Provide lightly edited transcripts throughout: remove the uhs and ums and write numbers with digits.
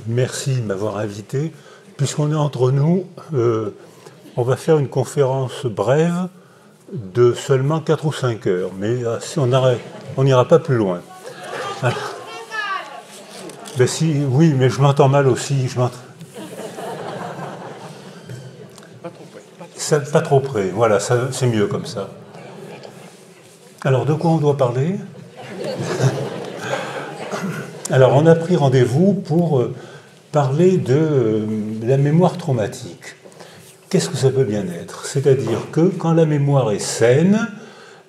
merci de m'avoir invité. Puisqu'on est entre nous, on va faire une conférence brève de seulement 4 ou 5 heures, mais si on n'ira pas plus loin. Alors, ben si, oui, mais je m'entends mal aussi. Pas trop près, voilà, c'est mieux comme ça. Alors, de quoi on doit parler? Alors, on a pris rendez-vous pour parler de la mémoire traumatique. Qu'est-ce que ça peut bien être? C'est-à-dire que quand la mémoire est saine,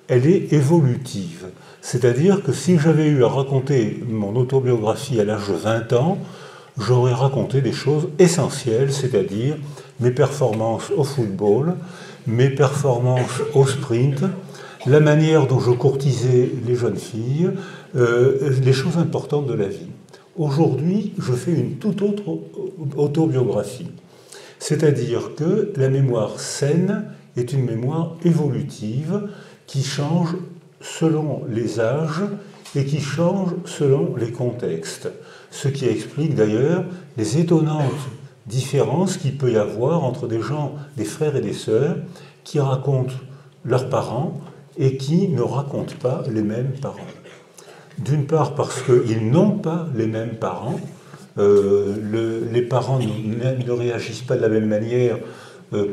elle est évolutive. C'est-à-dire que si j'avais eu à raconter mon autobiographie à l'âge de 20 ans, j'aurais raconté des choses essentielles, c'est-à-dire mes performances au football, mes performances au sprint, la manière dont je courtisais les jeunes filles, les choses importantes de la vie. Aujourd'hui, je fais une toute autre autobiographie. C'est-à-dire que la mémoire saine est une mémoire évolutive qui change selon les âges et qui change selon les contextes. Ce qui explique d'ailleurs les étonnantes différences qu'il peut y avoir entre des gens, des frères et des sœurs, qui racontent leurs parents et qui ne racontent pas les mêmes parents. D'une part parce qu'ils n'ont pas les mêmes parents, les parents ne réagissent pas de la même manière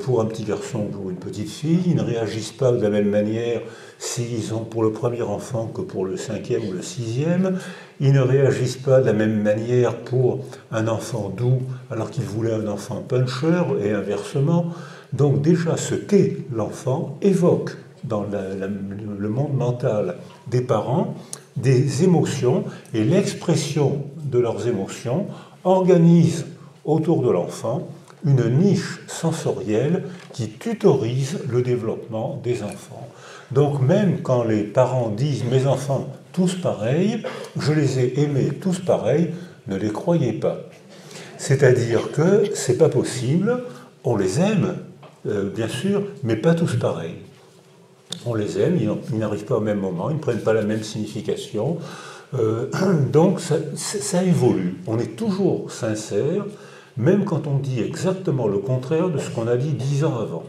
pour un petit garçon ou pour une petite fille, ils ne réagissent pas de la même manière s'ils ont pour le premier enfant que pour le 5e ou le 6e, ils ne réagissent pas de la même manière pour un enfant doux alors qu'ils voulaient un enfant puncher et inversement. Donc déjà ce qu'est l'enfant évoque dans le monde mental des parents des émotions, et l'expression de leurs émotions organise autour de l'enfant une niche sensorielle qui tutorise le développement des enfants. Donc même quand les parents disent « mes enfants tous pareils, je les ai aimés tous pareils », ne les croyez pas. C'est-à-dire que c'est pas possible, on les aime, bien sûr, mais pas tous pareils. On les aime, ils n'arrivent pas au même moment, ils ne prennent pas la même signification. Donc ça évolue. On est toujours sincère, même quand on dit exactement le contraire de ce qu'on a dit 10 ans avant.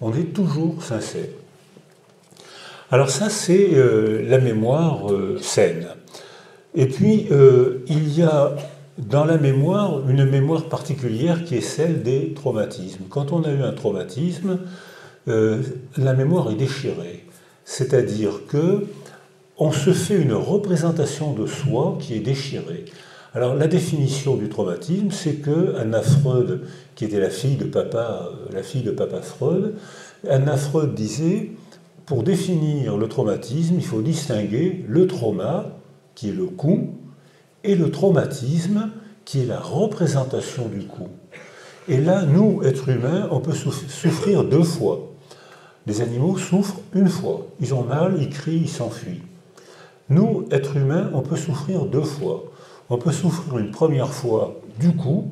On est toujours sincère. Alors ça, c'est la mémoire saine. Et puis, il y a dans la mémoire une mémoire particulière qui est celle des traumatismes. Quand on a eu un traumatisme, la mémoire est déchirée. C'est-à-dire que on se fait une représentation de soi qui est déchirée. Alors la définition du traumatisme, c'est que Anna Freud, qui était la fille de papa Freud, Anna Freud disait, pour définir le traumatisme, il faut distinguer le trauma, qui est le coup, et le traumatisme, qui est la représentation du coup. Et là, nous, êtres humains, on peut souffrir 2 fois. Les animaux souffrent une fois. Ils ont mal, ils crient, ils s'enfuient. Nous, êtres humains, on peut souffrir 2 fois. On peut souffrir une première fois du coup,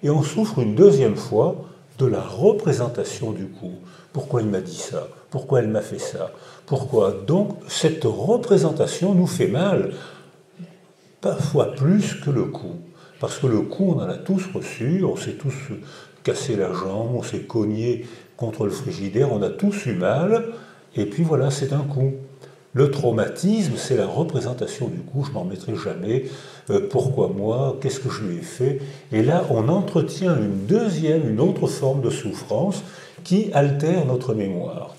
et on souffre une deuxième fois de la représentation du coup. Pourquoi il m'a dit ça? Pourquoi elle m'a fait ça? Pourquoi? Donc, cette représentation nous fait mal, parfois plus que le coup. Parce que le coup, on en a tous reçu, on s'est tous cassé la jambe, on s'est cogné contre le frigidaire, on a tous eu mal, et puis voilà, c'est un coup. Le traumatisme, c'est la représentation du coup, je m'en remettrai jamais, pourquoi moi, qu'est-ce que je lui ai fait? Et là, on entretient une autre forme de souffrance qui altère notre mémoire.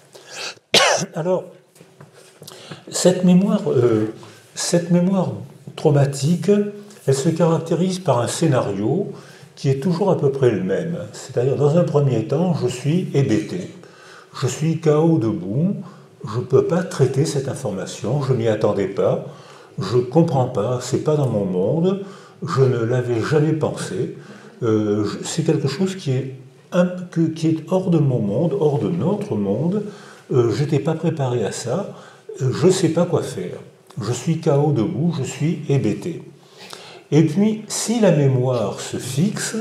Alors, cette mémoire traumatique, elle se caractérise par un scénario qui est toujours à peu près le même. C'est-à-dire, dans un premier temps, je suis hébété. Je suis KO debout, je ne peux pas traiter cette information, je ne m'y attendais pas, je ne comprends pas, ce n'est pas dans mon monde, je ne l'avais jamais pensé. C'est quelque chose qui est hors de mon monde, hors de notre monde. Je n'étais pas préparé à ça, je ne sais pas quoi faire. Je suis KO debout, je suis hébété. Et puis, si la mémoire se fixe,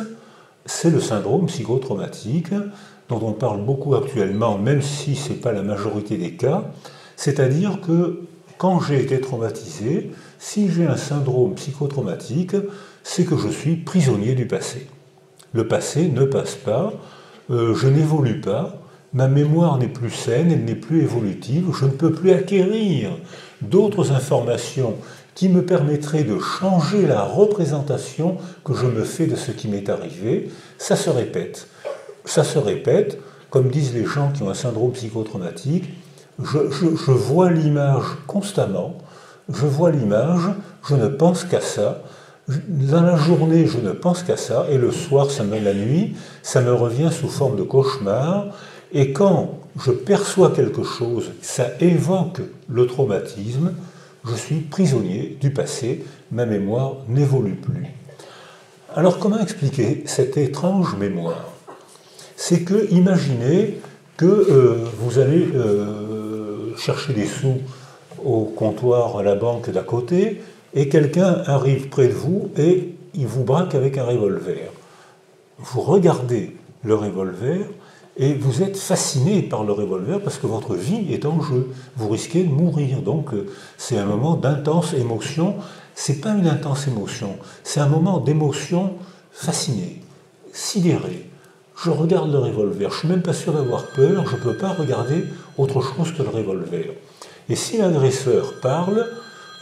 c'est le syndrome psychotraumatique, dont on parle beaucoup actuellement, même si ce n'est pas la majorité des cas, c'est-à-dire que quand j'ai été traumatisé, si j'ai un syndrome psychotraumatique, c'est que je suis prisonnier du passé. Le passé ne passe pas, je n'évolue pas, ma mémoire n'est plus saine, elle n'est plus évolutive, je ne peux plus acquérir d'autres informations qui me permettraient de changer la représentation que je me fais de ce qui m'est arrivé. Ça se répète. Ça se répète, comme disent les gens qui ont un syndrome psychotraumatique, je vois l'image constamment, je vois l'image, je ne pense qu'à ça. Dans la journée, je ne pense qu'à ça, et le soir, la nuit, ça me revient sous forme de cauchemar. Et quand je perçois quelque chose, ça évoque le traumatisme, je suis prisonnier du passé, ma mémoire n'évolue plus. Alors comment expliquer cette étrange mémoire? C'est que, imaginez que vous allez chercher des sous au comptoir à la banque d'à côté, et quelqu'un arrive près de vous et il vous braque avec un revolver. Vous regardez le revolver et vous êtes fasciné par le revolver parce que votre vie est en jeu. Vous risquez de mourir. Donc c'est un moment d'intense émotion. C'est pas une intense émotion, c'est un moment d'émotion fascinée, sidérée. Je regarde le revolver, je ne suis même pas sûr d'avoir peur, je ne peux pas regarder autre chose que le revolver. Et si l'agresseur parle,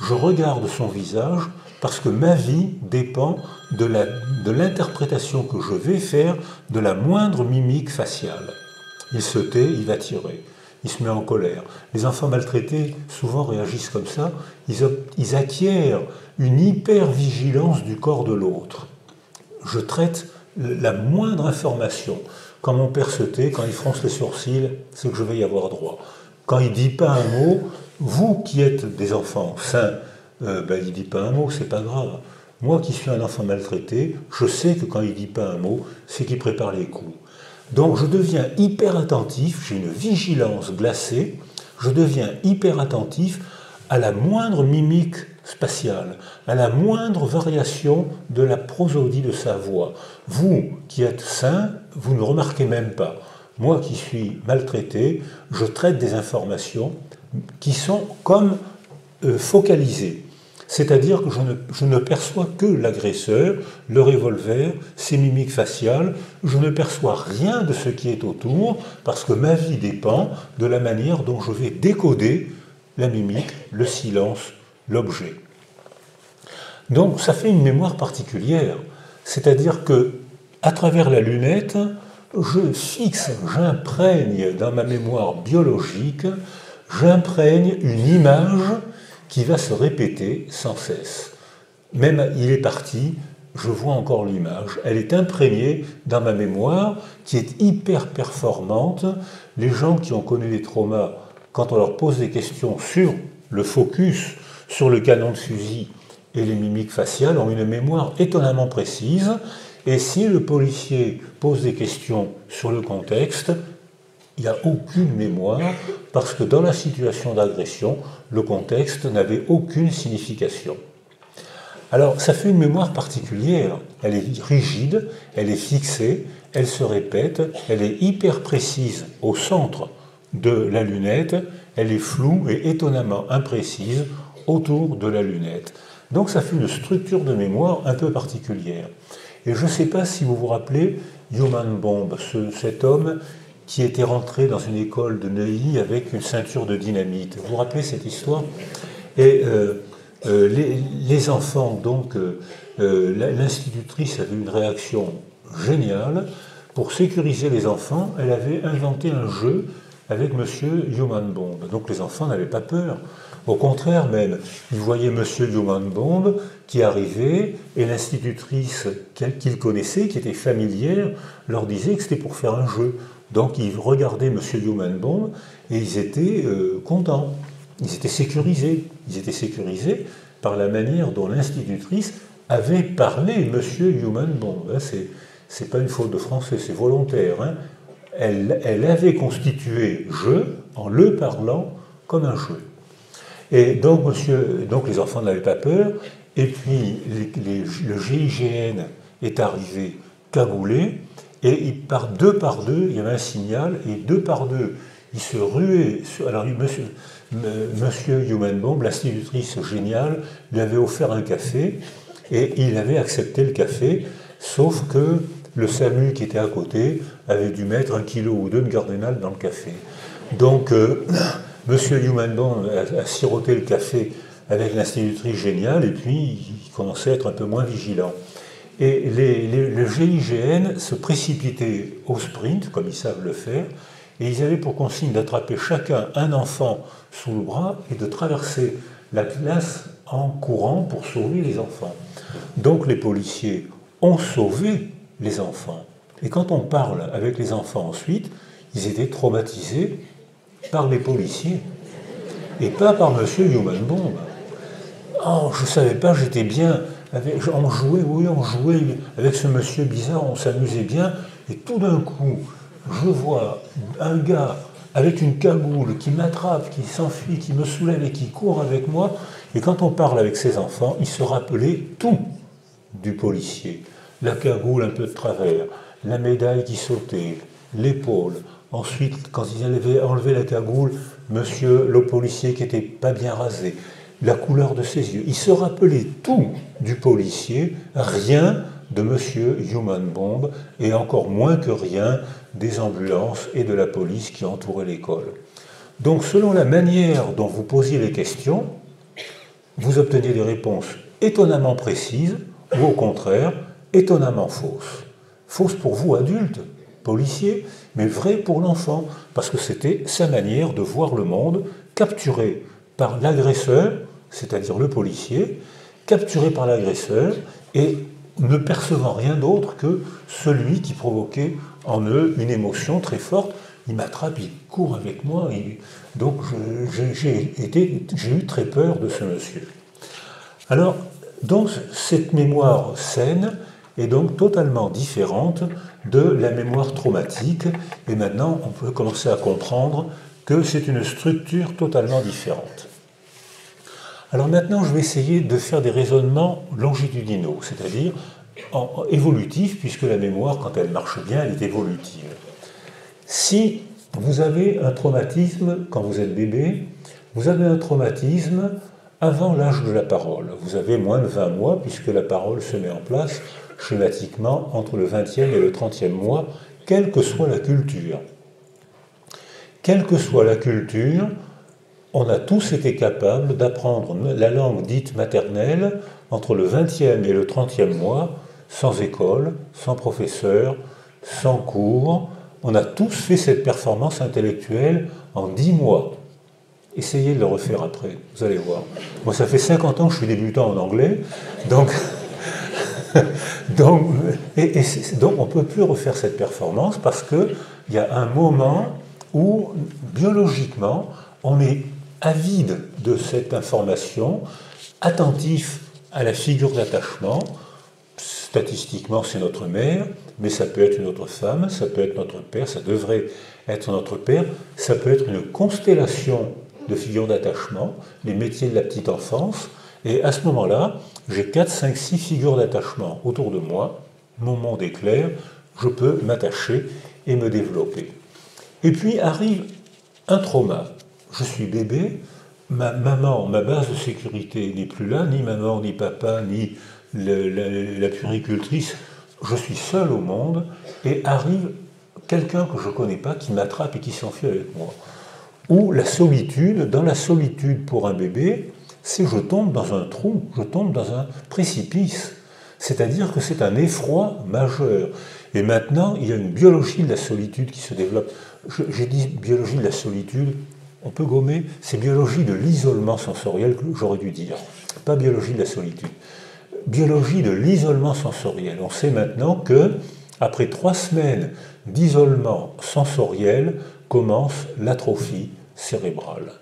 je regarde son visage parce que ma vie dépend de l'interprétation que je vais faire de la moindre mimique faciale. Il se tait, il va tirer, il se met en colère. Les enfants maltraités souvent réagissent comme ça, ils acquièrent une hyper-vigilance du corps de l'autre. Je traite la moindre information. Quand mon père se tait, quand il fronce les sourcils, c'est que je vais y avoir droit. Quand il ne dit pas un mot, vous qui êtes des enfants sains, il ne dit pas un mot, c'est pas grave. Moi qui suis un enfant maltraité, je sais que quand il ne dit pas un mot, c'est qu'il prépare les coups. Donc je deviens hyper attentif, j'ai une vigilance glacée, je deviens hyper attentif à la moindre mimique spatiale, à la moindre variation de la prosodie de sa voix. Vous qui êtes sain, vous ne remarquez même pas. Moi qui suis maltraité, je traite des informations qui sont comme focalisées. C'est-à-dire que je ne perçois que l'agresseur, le revolver, ses mimiques faciales. Je ne perçois rien de ce qui est autour parce que ma vie dépend de la manière dont je vais décoder la mimique, le silence, l'objet. Donc ça fait une mémoire particulière. C'est-à-dire que à travers la lunette, je fixe, j'imprègne dans ma mémoire biologique, j'imprègne une image qui va se répéter sans cesse. Même il est parti, je vois encore l'image. Elle est imprégnée dans ma mémoire qui est hyper performante. Les gens qui ont connu des traumas, quand on leur pose des questions sur le focus, sur le canon de fusil et les mimiques faciales, ont une mémoire étonnamment précise. Et si le policier pose des questions sur le contexte, il n'y a aucune mémoire, parce que dans la situation d'agression, le contexte n'avait aucune signification. Alors, ça fait une mémoire particulière. Elle est rigide, elle est fixée, elle se répète, elle est hyper précise au centre de la lunette, elle est floue et étonnamment imprécise autour de la lunette. Donc, ça fait une structure de mémoire un peu particulière. Et je ne sais pas si vous vous rappelez Human Bomb, cet homme qui était rentré dans une école de Neuilly avec une ceinture de dynamite. Vous vous rappelez cette histoire? Et les enfants, donc, l'institutrice avait une réaction géniale. Pour sécuriser les enfants, elle avait inventé un jeu avec Monsieur Human Bomb. Donc les enfants n'avaient pas peur. Au contraire même, ils voyaient Monsieur Human Bomb qui arrivait et l'institutrice qu'ils connaissaient, qui était familière, leur disait que c'était pour faire un jeu. Donc ils regardaient Monsieur Human Bomb et ils étaient contents. Ils étaient sécurisés. Ils étaient sécurisés par la manière dont l'institutrice avait parlé Monsieur Human Bomb. C'est pas une faute de français, c'est volontaire. Hein. Elle avait constitué jeu en le parlant comme un jeu. Et donc les enfants n'avaient pas peur, et puis le GIGN est arrivé cagoulé, et par deux, il y avait un signal, et deux par deux, il se ruait sur... Alors Monsieur Human Bomb, l'institutrice géniale, lui avait offert un café, Et il avait accepté le café, sauf que le SAMU qui était à côté avait dû mettre 1 kilo ou 2 de Gardénal dans le café. Donc, Monsieur Humanbond a siroté le café avec l'institutrice géniale, et puis il commençait à être un peu moins vigilant. Et le GIGN se précipitait au sprint, comme ils savent le faire, et ils avaient pour consigne d'attraper chacun un enfant sous le bras et de traverser la classe en courant pour sauver les enfants. Donc les policiers ont sauvé les enfants. Et quand on parle avec les enfants ensuite, ils étaient traumatisés par les policiers et pas par M. Humanbond. Oh, je ne savais pas, j'étais bien. On jouait avec ce monsieur bizarre, on s'amusait bien, et tout d'un coup, je vois un gars avec une cagoule qui m'attrape, qui s'enfuit, qui me soulève et qui court avec moi. Et quand on parle avec ses enfants, ils se rappelaient tout du policier. La cagoule un peu de travers, la médaille qui sautait, l'épaule. Ensuite, quand ils avaient enlevé la cagoule, monsieur le policier qui n'était pas bien rasé, la couleur de ses yeux. Ils se rappelaient tout du policier, rien de monsieur Humanbond, et encore moins que rien des ambulances et de la police qui entouraient l'école. Donc, selon la manière dont vous posiez les questions, vous obteniez des réponses étonnamment précises, ou au contraire, étonnamment fausses. Fausses pour vous, adultes, policiers, mais vraies pour l'enfant, parce que c'était sa manière de voir le monde, capturé par l'agresseur, c'est-à-dire le policier, capturé par l'agresseur, et ne percevant rien d'autre que celui qui provoquait en eux une émotion très forte. Il m'attrape, il court avec moi, donc j'ai eu très peur de ce monsieur. Alors, donc, cette mémoire saine est donc totalement différente de la mémoire traumatique, et maintenant on peut commencer à comprendre que c'est une structure totalement différente. Alors maintenant, je vais essayer de faire des raisonnements longitudinaux, c'est-à-dire évolutifs, puisque la mémoire, quand elle marche bien, elle est évolutive. Si vous avez un traumatisme quand vous êtes bébé, vous avez un traumatisme avant l'âge de la parole. Vous avez moins de 20 mois, puisque la parole se met en place schématiquement entre le 20e et le 30e mois, quelle que soit la culture. Quelle que soit la culture, on a tous été capables d'apprendre la langue dite maternelle entre le 20e et le 30e mois, sans école, sans professeur, sans cours. On a tous fait cette performance intellectuelle en 10 mois. Essayez de le refaire après, vous allez voir. Moi, ça fait 50 ans que je suis débutant en anglais, donc on ne peut plus refaire cette performance parce qu'il y a un moment où, biologiquement, on est avide de cette information, attentif à la figure d'attachement. Statistiquement, c'est notre mère, mais ça peut être une autre femme, ça peut être notre père, ça devrait être notre père, ça peut être une constellation de figures d'attachement, les métiers de la petite enfance, et à ce moment-là, j'ai 4, 5, 6 figures d'attachement autour de moi, mon monde est clair, je peux m'attacher et me développer. Et puis arrive un trauma. Je suis bébé, ma maman, ma base de sécurité n'est plus là, ni maman, ni papa, ni la puéricultrice, je suis seul au monde, et arrive quelqu'un que je ne connais pas qui m'attrape et qui s'enfuit avec moi. Ou la solitude, dans la solitude pour un bébé, c'est je tombe dans un trou, je tombe dans un précipice. C'est-à-dire que c'est un effroi majeur. Et maintenant, il y a une biologie de la solitude qui se développe. J'ai dit biologie de la solitude, on peut gommer, c'est biologie de l'isolement sensoriel que j'aurais dû dire, pas biologie de la solitude. Biologie de l'isolement sensoriel. On sait maintenant que, après 3 semaines d'isolement sensoriel, commence l'atrophie cérébrale.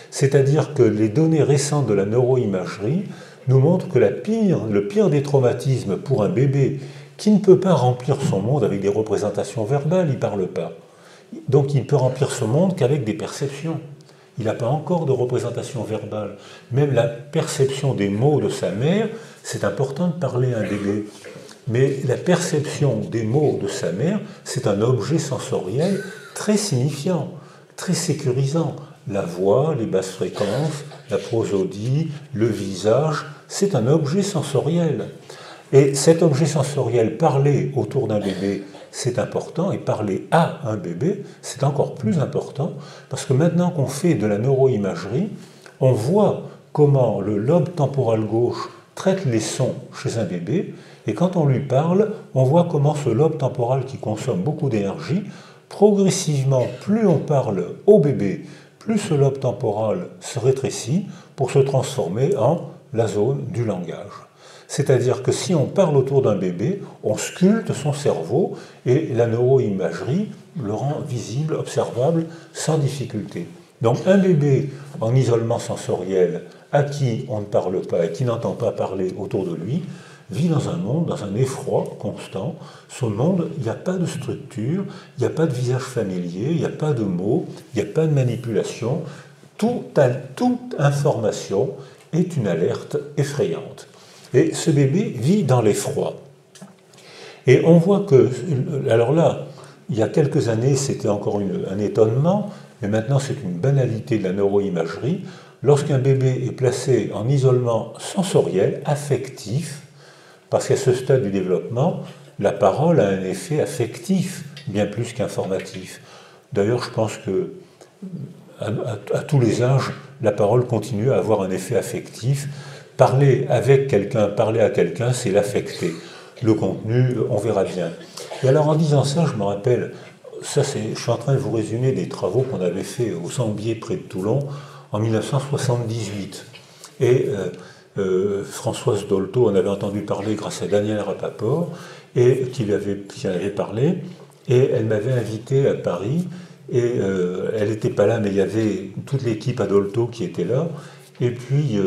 C'est-à-dire que les données récentes de la neuroimagerie nous montrent que le pire des traumatismes pour un bébé qui ne peut pas remplir son monde avec des représentations verbales, il ne parle pas. Donc il ne peut remplir ce monde qu'avec des perceptions. Il n'a pas encore de représentation verbale. Même la perception des mots de sa mère, c'est important de parler à un bébé. Mais la perception des mots de sa mère, c'est un objet sensoriel très signifiant, très sécurisant. la voix, les basses fréquences, la prosodie, le visage, c'est un objet sensoriel. Et cet objet sensoriel, parler autour d'un bébé, c'est important, et parler à un bébé, c'est encore plus important, parce que maintenant qu'on fait de la neuroimagerie, on voit comment le lobe temporal gauche traite les sons chez un bébé, et quand on lui parle, on voit comment ce lobe temporal qui consomme beaucoup d'énergie, progressivement, plus on parle au bébé, plus ce lobe temporal se rétrécit pour se transformer en la zone du langage. C'est-à-dire que si on parle autour d'un bébé, on sculpte son cerveau et la neuroimagerie le rend visible, observable, sans difficulté. Donc un bébé en isolement sensoriel à qui on ne parle pas et qui n'entend pas parler autour de lui, vit dans un monde, dans un effroi constant. Son monde, il n'y a pas de structure, il n'y a pas de visage familier, il n'y a pas de mots, il n'y a pas de manipulation. Toute information est une alerte effrayante. Et ce bébé vit dans l'effroi. Et on voit que, alors là, il y a quelques années, c'était encore un étonnement, mais maintenant c'est une banalité de la neuroimagerie. Lorsqu'un bébé est placé en isolement sensoriel, affectif, parce qu'à ce stade du développement, la parole a un effet affectif, bien plus qu'informatif. D'ailleurs, je pense que à tous les âges, la parole continue à avoir un effet affectif. Parler avec quelqu'un, parler à quelqu'un, c'est l'affecter. Le contenu, on verra bien. Et alors, en disant ça, je me rappelle, je suis en train de vous résumer des travaux qu'on avait fait au Sambier, près de Toulon, en 1978. Et Françoise Dolto en avait entendu parler grâce à Daniel Rapaport, et qui en avait parlé, et elle m'avait invité à Paris, et elle n'était pas là, mais il y avait toute l'équipe à Dolto qui était là, et puis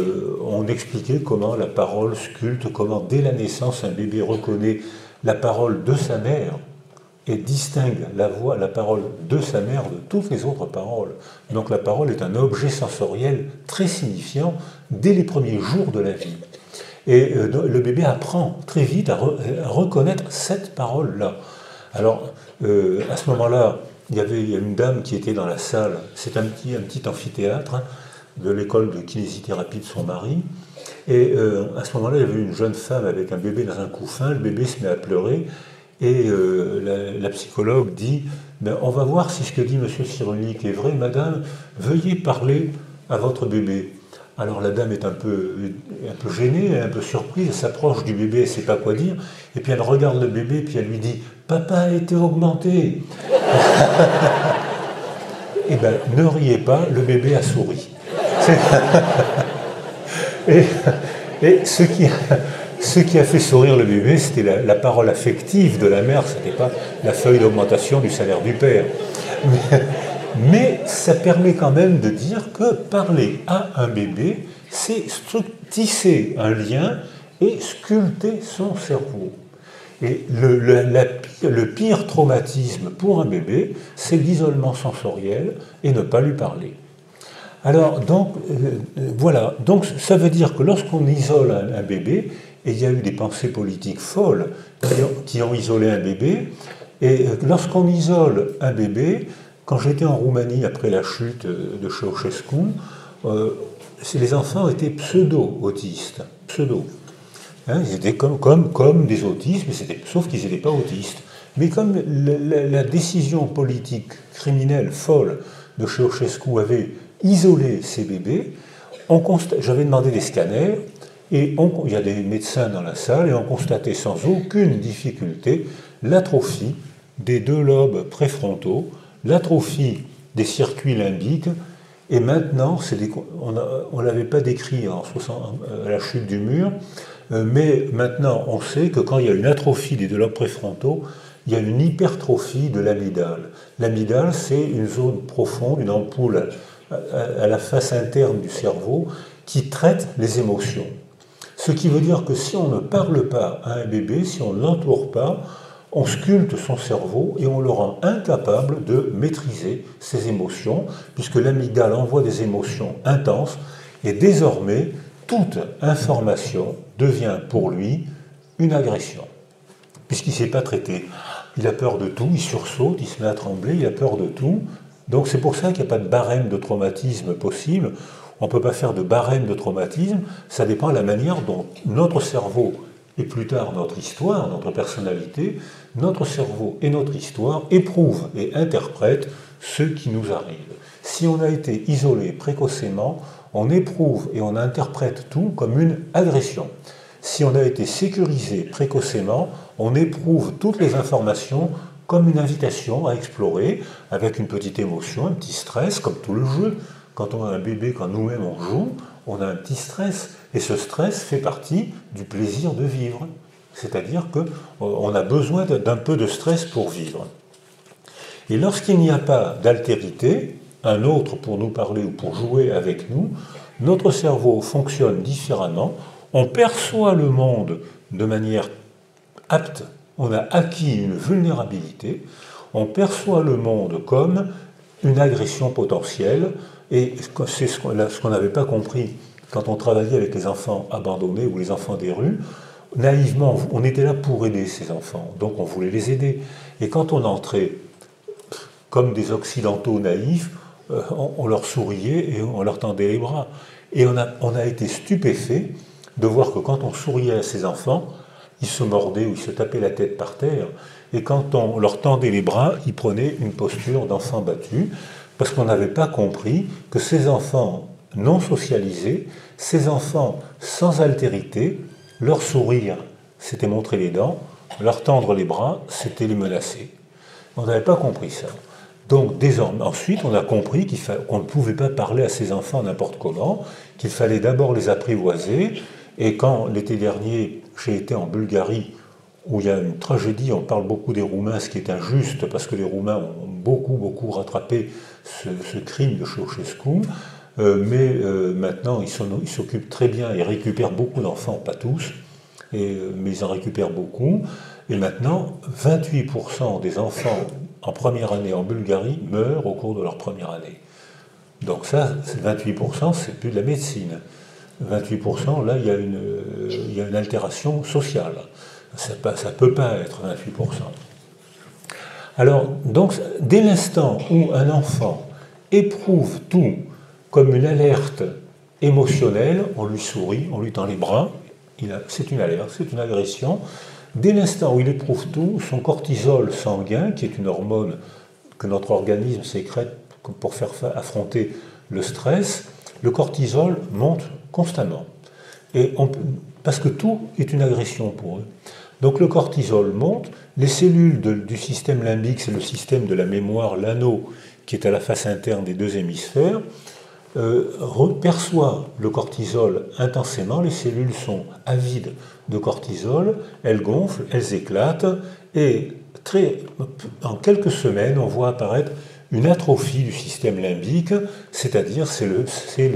on expliquait comment la parole sculpte, comment dès la naissance un bébé reconnaît la parole de sa mère, et distingue la parole de sa mère de toutes les autres paroles. Donc la parole est un objet sensoriel très signifiant dès les premiers jours de la vie. Et le bébé apprend très vite à reconnaître cette parole-là. Alors, à ce moment-là, il y avait une dame qui était dans la salle, c'est un petit amphithéâtre de l'école de kinésithérapie de son mari, et à ce moment-là, il y avait une jeune femme avec un bébé dans un couffin, le bébé se met à pleurer, et la psychologue dit ben, on va voir si ce que dit M. Cyrulnik est vrai. Madame, veuillez parler à votre bébé. Alors la dame est un peu gênée, un peu surprise, elle s'approche du bébé, elle ne sait pas quoi dire, et puis elle regarde le bébé, puis elle lui dit papa a été augmenté. Eh bien, ne riez pas, le bébé a souri. et ce qui a fait sourire le bébé, c'était la parole affective de la mère, ce n'était pas la feuille d'augmentation du salaire du père. Mais ça permet quand même de dire que parler à un bébé, c'est tisser un lien et sculpter son cerveau. Et le pire traumatisme pour un bébé, c'est l'isolement sensoriel et ne pas lui parler. Alors, donc, voilà. Donc, ça veut dire que lorsqu'on isole un bébé, et il y a eu des pensées politiques folles qui ont isolé un bébé, et lorsqu'on isole un bébé, quand j'étais en Roumanie après la chute de Ceausescu, les enfants étaient pseudo-autistes. Hein, ils étaient comme des autistes, sauf qu'ils n'étaient pas autistes. Mais comme la décision politique criminelle folle de Ceausescu avait isolé ces bébés, j'avais demandé des scanners, et il y a des médecins dans la salle, et on constatait sans aucune difficulté l'atrophie des deux lobes préfrontaux, l'atrophie des circuits limbiques, et maintenant, on ne l'avait pas décrit à la chute du mur, mais maintenant on sait que quand il y a une atrophie des deux lobes préfrontaux, il y a une hypertrophie de l'amygdale. L'amygdale, c'est une zone profonde, une ampoule à la face interne du cerveau qui traite les émotions. Ce qui veut dire que si on ne parle pas à un bébé, si on ne l'entoure pas, on sculpte son cerveau et on le rend incapable de maîtriser ses émotions, puisque l'amygdale envoie des émotions intenses, et désormais, toute information devient pour lui une agression, puisqu'il ne s'est pas traité. Il a peur de tout, il sursaute, il se met à trembler, il a peur de tout, Donc c'est pour ça qu'il n'y a pas de barème de traumatisme possible. On ne peut pas faire de barème de traumatisme. Ça dépend de la manière dont notre cerveau, et plus tard notre histoire, notre personnalité, notre cerveau et notre histoire éprouvent et interprètent ce qui nous arrive. Si on a été isolé précocement, on éprouve et on interprète tout comme une agression. Si on a été sécurisé précocement, on éprouve toutes les informations comme une invitation à explorer, avec une petite émotion, un petit stress, comme tout le jeu. Quand on a un bébé, quand nous-mêmes on joue, on a un petit stress. Et ce stress fait partie du plaisir de vivre. C'est-à-dire qu'on a besoin d'un peu de stress pour vivre. Et lorsqu'il n'y a pas d'altérité, un autre pour nous parler ou pour jouer avec nous, notre cerveau fonctionne différemment. On perçoit le monde de manière apte. On a acquis une vulnérabilité, on perçoit le monde comme une agression potentielle, et c'est ce qu'on n'avait pas compris quand on travaillait avec les enfants abandonnés ou les enfants des rues. Naïvement, on était là pour aider ces enfants, donc on voulait les aider. Et quand on entrait, comme des Occidentaux naïfs, on leur souriait et on leur tendait les bras. Et on a été stupéfait de voir que quand on souriait à ces enfants, ils se mordaient ou ils se tapaient la tête par terre, et quand on leur tendait les bras, ils prenaient une posture d'enfant battu, parce qu'on n'avait pas compris que ces enfants non socialisés, ces enfants sans altérité, leur sourire, c'était montrer les dents, leur tendre les bras, c'était les menacer. On n'avait pas compris ça. Donc désormais, ensuite, on a compris qu'on ne pouvait pas parler à ces enfants n'importe comment, qu'il fallait d'abord les apprivoiser. Et quand l'été dernier, j'ai été en Bulgarie, où il y a une tragédie, on parle beaucoup des Roumains, ce qui est injuste, parce que les Roumains ont beaucoup rattrapé ce crime de Ceausescu, mais maintenant ils s'occupent très bien, ils récupèrent beaucoup d'enfants, pas tous, mais ils en récupèrent beaucoup, et maintenant 28% des enfants en première année en Bulgarie meurent au cours de leur première année. Donc ça, 28%, c'est plus de la médecine. 28%, là, il y a une altération sociale. Ça ne peut pas être 28%. Alors, donc, dès l'instant où un enfant éprouve tout comme une alerte émotionnelle, on lui sourit, on lui tend les bras, c'est une alerte, c'est une agression. Dès l'instant où il éprouve tout, son cortisol sanguin, qui est une hormone que notre organisme sécrète pour faire affronter le stress, le cortisol monte constamment. Parce que tout est une agression pour eux. Donc le cortisol monte, les cellules du système limbique, c'est le système de la mémoire, l'anneau qui est à la face interne des deux hémisphères, perçoit le cortisol intensément, les cellules sont avides de cortisol, elles gonflent, elles éclatent, et en quelques semaines, on voit apparaître une atrophie du système limbique, c'est-à-dire c'est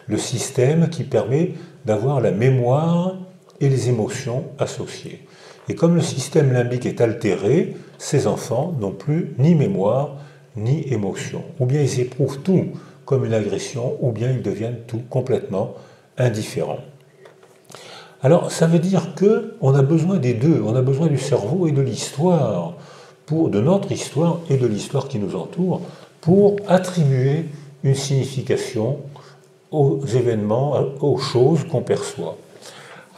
le système qui permet d'avoir la mémoire et les émotions associées. Et comme le système limbique est altéré, ces enfants n'ont plus ni mémoire ni émotion. Ou bien ils éprouvent tout comme une agression, ou bien ils deviennent tout complètement indifférents. Alors ça veut dire qu'on a besoin des deux, on a besoin du cerveau et de l'histoire, de notre histoire et de l'histoire qui nous entoure, pour attribuer une signification aux événements, aux choses qu'on perçoit.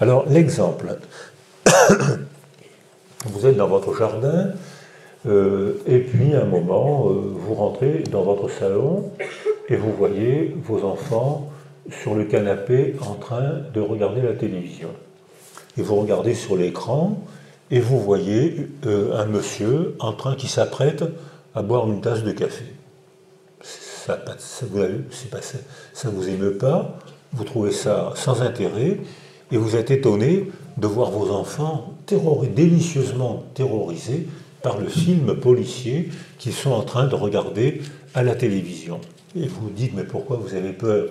Alors l'exemple, vous êtes dans votre jardin, et puis à un moment, vous rentrez dans votre salon et vous voyez vos enfants sur le canapé en train de regarder la télévision. Et vous regardez sur l'écran et vous voyez un monsieur qui s'apprête à boire une tasse de café. Ça ne vous émeut pas, vous trouvez ça sans intérêt, et vous êtes étonné de voir vos enfants délicieusement terrorisés par le film policier qu'ils sont en train de regarder à la télévision. Et vous vous dites, mais pourquoi vous avez peur?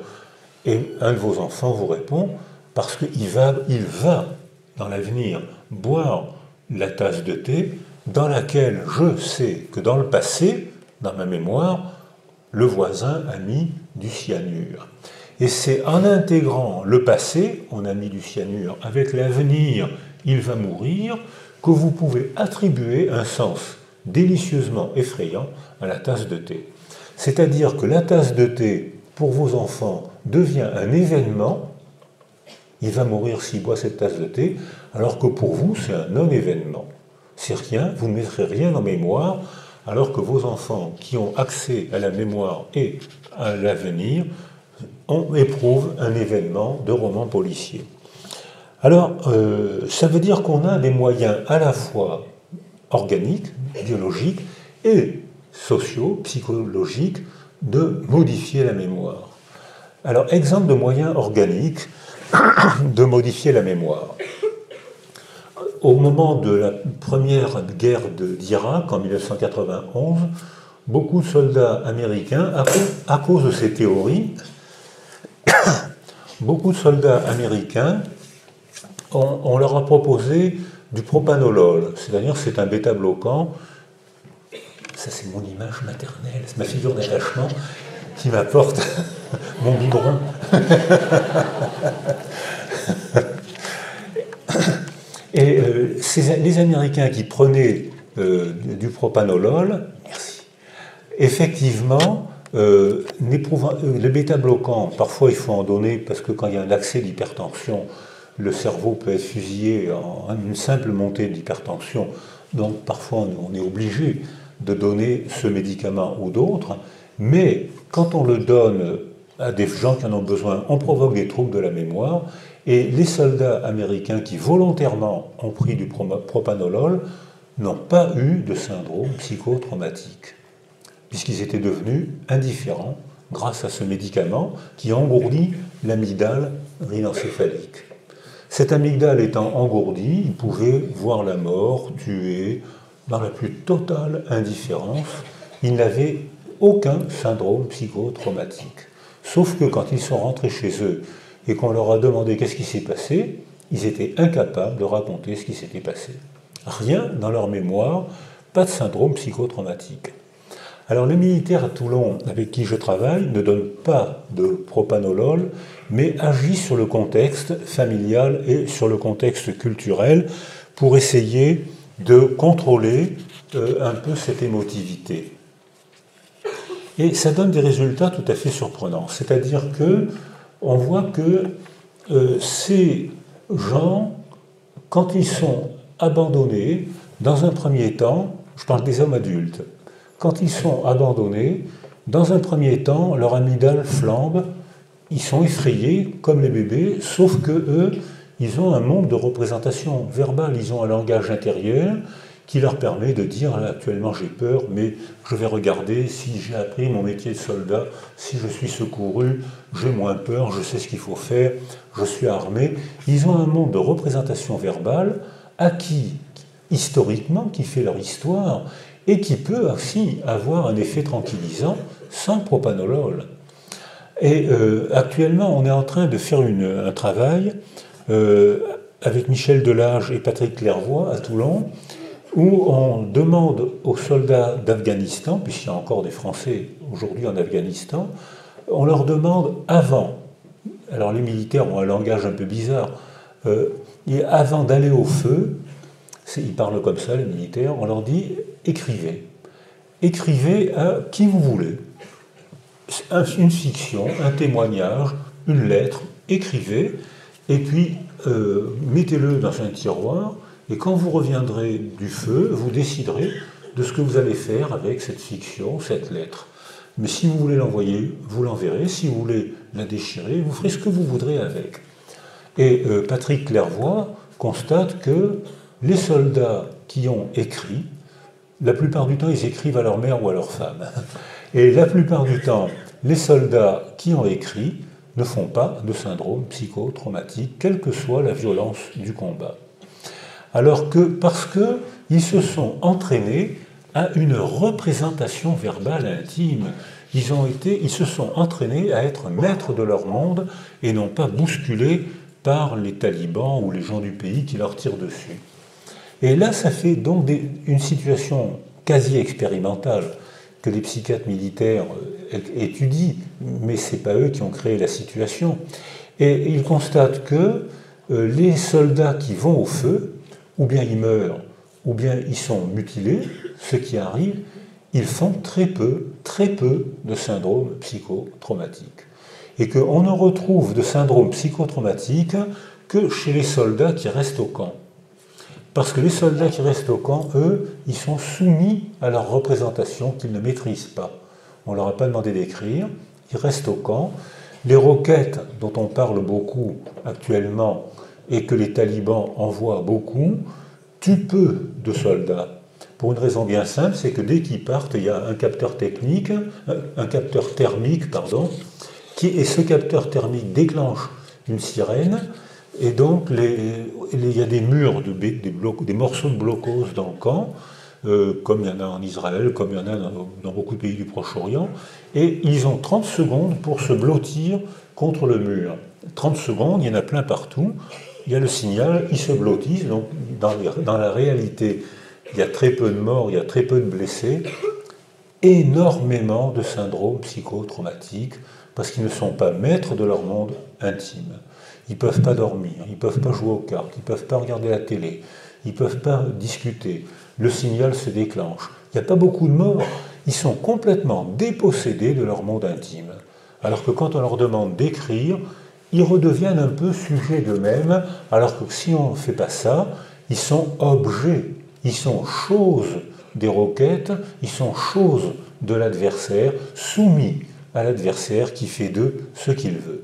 Et un de vos enfants vous répond, parce qu'il va dans l'avenir boire la tasse de thé dans laquelle je sais que dans le passé, dans ma mémoire, le voisin a mis du cyanure. Et c'est en intégrant le passé, on a mis du cyanure, avec l'avenir, il va mourir, que vous pouvez attribuer un sens délicieusement effrayant à la tasse de thé. C'est-à-dire que la tasse de thé, pour vos enfants, devient un événement. Il va mourir s'il boit cette tasse de thé, alors que pour vous, c'est un non-événement. C'est rien, vous ne mettrez rien en mémoire, alors que vos enfants qui ont accès à la mémoire et à l'avenir éprouvent un événement de roman policier. Alors, ça veut dire qu'on a des moyens à la fois organiques, biologiques, et sociaux, psychologiques, de modifier la mémoire. Alors, exemple de moyens organiques de modifier la mémoire. Au moment de la première guerre d'Irak, en 1991, beaucoup de soldats américains, à cause de ces théories, beaucoup de soldats américains, on leur a proposé du propanolol, c'est-à-dire c'est un bêta-bloquant. Ça, c'est mon image maternelle, c'est ma figure d'attachement qui m'apporte mon biberon. Et les Américains qui prenaient du propanolol, merci, effectivement, le bêta-bloquant, parfois il faut en donner parce que quand il y a un accès d'hypertension, le cerveau peut être fusillé en une simple montée d'hypertension. Donc parfois on est obligé de donner ce médicament ou d'autres, mais quand on le donne à des gens qui en ont besoin, on provoque des troubles de la mémoire, et les soldats américains qui volontairement ont pris du propanolol n'ont pas eu de syndrome psychotraumatique, puisqu'ils étaient devenus indifférents grâce à ce médicament qui engourdit l'amygdale rhinocéphalique. Cette amygdale étant engourdie, ils pouvaient voir la mort, tuer, dans la plus totale indifférence. Ils n'avaient aucun syndrome psychotraumatique. Sauf que quand ils sont rentrés chez eux et qu'on leur a demandé qu'est-ce qui s'est passé, ils étaient incapables de raconter ce qui s'était passé. Rien dans leur mémoire, pas de syndrome psychotraumatique. Alors les militaires à Toulon avec qui je travaille ne donnent pas de propanolol, mais agissent sur le contexte familial et sur le contexte culturel pour essayer de contrôler un peu cette émotivité. Et ça donne des résultats tout à fait surprenants. C'est-à-dire que on voit que ces gens, quand ils sont abandonnés, dans un premier temps, je parle des hommes adultes, quand ils sont abandonnés, dans un premier temps, leur amygdale flambe, ils sont effrayés comme les bébés, sauf que eux, ils ont un monde de représentation verbale, ils ont un langage intérieur qui leur permet de dire actuellement j'ai peur, mais je vais regarder si j'ai appris mon métier de soldat, si je suis secouru, j'ai moins peur, je sais ce qu'il faut faire, je suis armé. Ils ont un monde de représentation verbale acquis historiquement, qui fait leur histoire, et qui peut aussi avoir un effet tranquillisant sans propanolol. Et actuellement, on est en train de faire un travail avec Michel Delage et Patrick Clairvoy à Toulon, où on demande aux soldats d'Afghanistan, puisqu'il y a encore des Français aujourd'hui en Afghanistan, on leur demande avant, alors les militaires ont un langage un peu bizarre, et avant d'aller au feu, ils parlent comme ça, les militaires, on leur dit écrivez. Écrivez à qui vous voulez. Une fiction, un témoignage, une lettre, écrivez, et puis mettez-le dans un tiroir, et quand vous reviendrez du feu, vous déciderez de ce que vous allez faire avec cette fiction, cette lettre. Mais si vous voulez l'envoyer, vous l'enverrez. Si vous voulez la déchirer, vous ferez ce que vous voudrez avec. Et Patrick Clairvoy constate que les soldats qui ont écrit, la plupart du temps, ils écrivent à leur mère ou à leur femme. Et la plupart du temps, les soldats qui ont écrit ne font pas de syndrome psychotraumatique, quelle que soit la violence du combat. Alors que, parce qu'ils se sont entraînés à une représentation verbale intime, ils se sont entraînés à être maîtres de leur monde et non pas bousculés par les talibans ou les gens du pays qui leur tirent dessus. Et là, ça fait donc une situation quasi expérimentale que les psychiatres militaires étudient, mais ce n'est pas eux qui ont créé la situation. Et ils constatent que les soldats qui vont au feu, ou bien ils meurent, ou bien ils sont mutilés, ce qui arrive, ils font très peu de syndromes psychotraumatiques. Et qu'on ne retrouve de syndrome psychotraumatique que chez les soldats qui restent au camp. Parce que les soldats qui restent au camp, eux, ils sont soumis à leur représentation qu'ils ne maîtrisent pas. On ne leur a pas demandé d'écrire, ils restent au camp. Les roquettes dont on parle beaucoup actuellement et que les talibans envoient beaucoup, tuent peu de soldats. Pour une raison bien simple, c'est que dès qu'ils partent, il y a un capteur thermique, et ce capteur thermique déclenche une sirène, et donc il y a des murs, des morceaux de blocos dans le camp, comme il y en a en Israël, comme il y en a dans beaucoup de pays du Proche-Orient, et ils ont 30 secondes pour se blottir contre le mur. 30 secondes, il y en a plein partout, il y a le signal, ils se blottissent, donc dans la réalité, il y a très peu de morts, il y a très peu de blessés, énormément de syndromes psychotraumatiques, parce qu'ils ne sont pas maîtres de leur monde intime. Ils ne peuvent pas dormir, ils ne peuvent pas jouer aux cartes, ils ne peuvent pas regarder la télé, ils ne peuvent pas discuter. Le signal se déclenche. Il n'y a pas beaucoup de morts, ils sont complètement dépossédés de leur monde intime. Alors que quand on leur demande d'écrire, ils redeviennent un peu sujets d'eux-mêmes, alors que si on ne fait pas ça, ils sont objets, ils sont choses des roquettes, ils sont choses de l'adversaire, soumis à l'adversaire qui fait d'eux ce qu'il veut.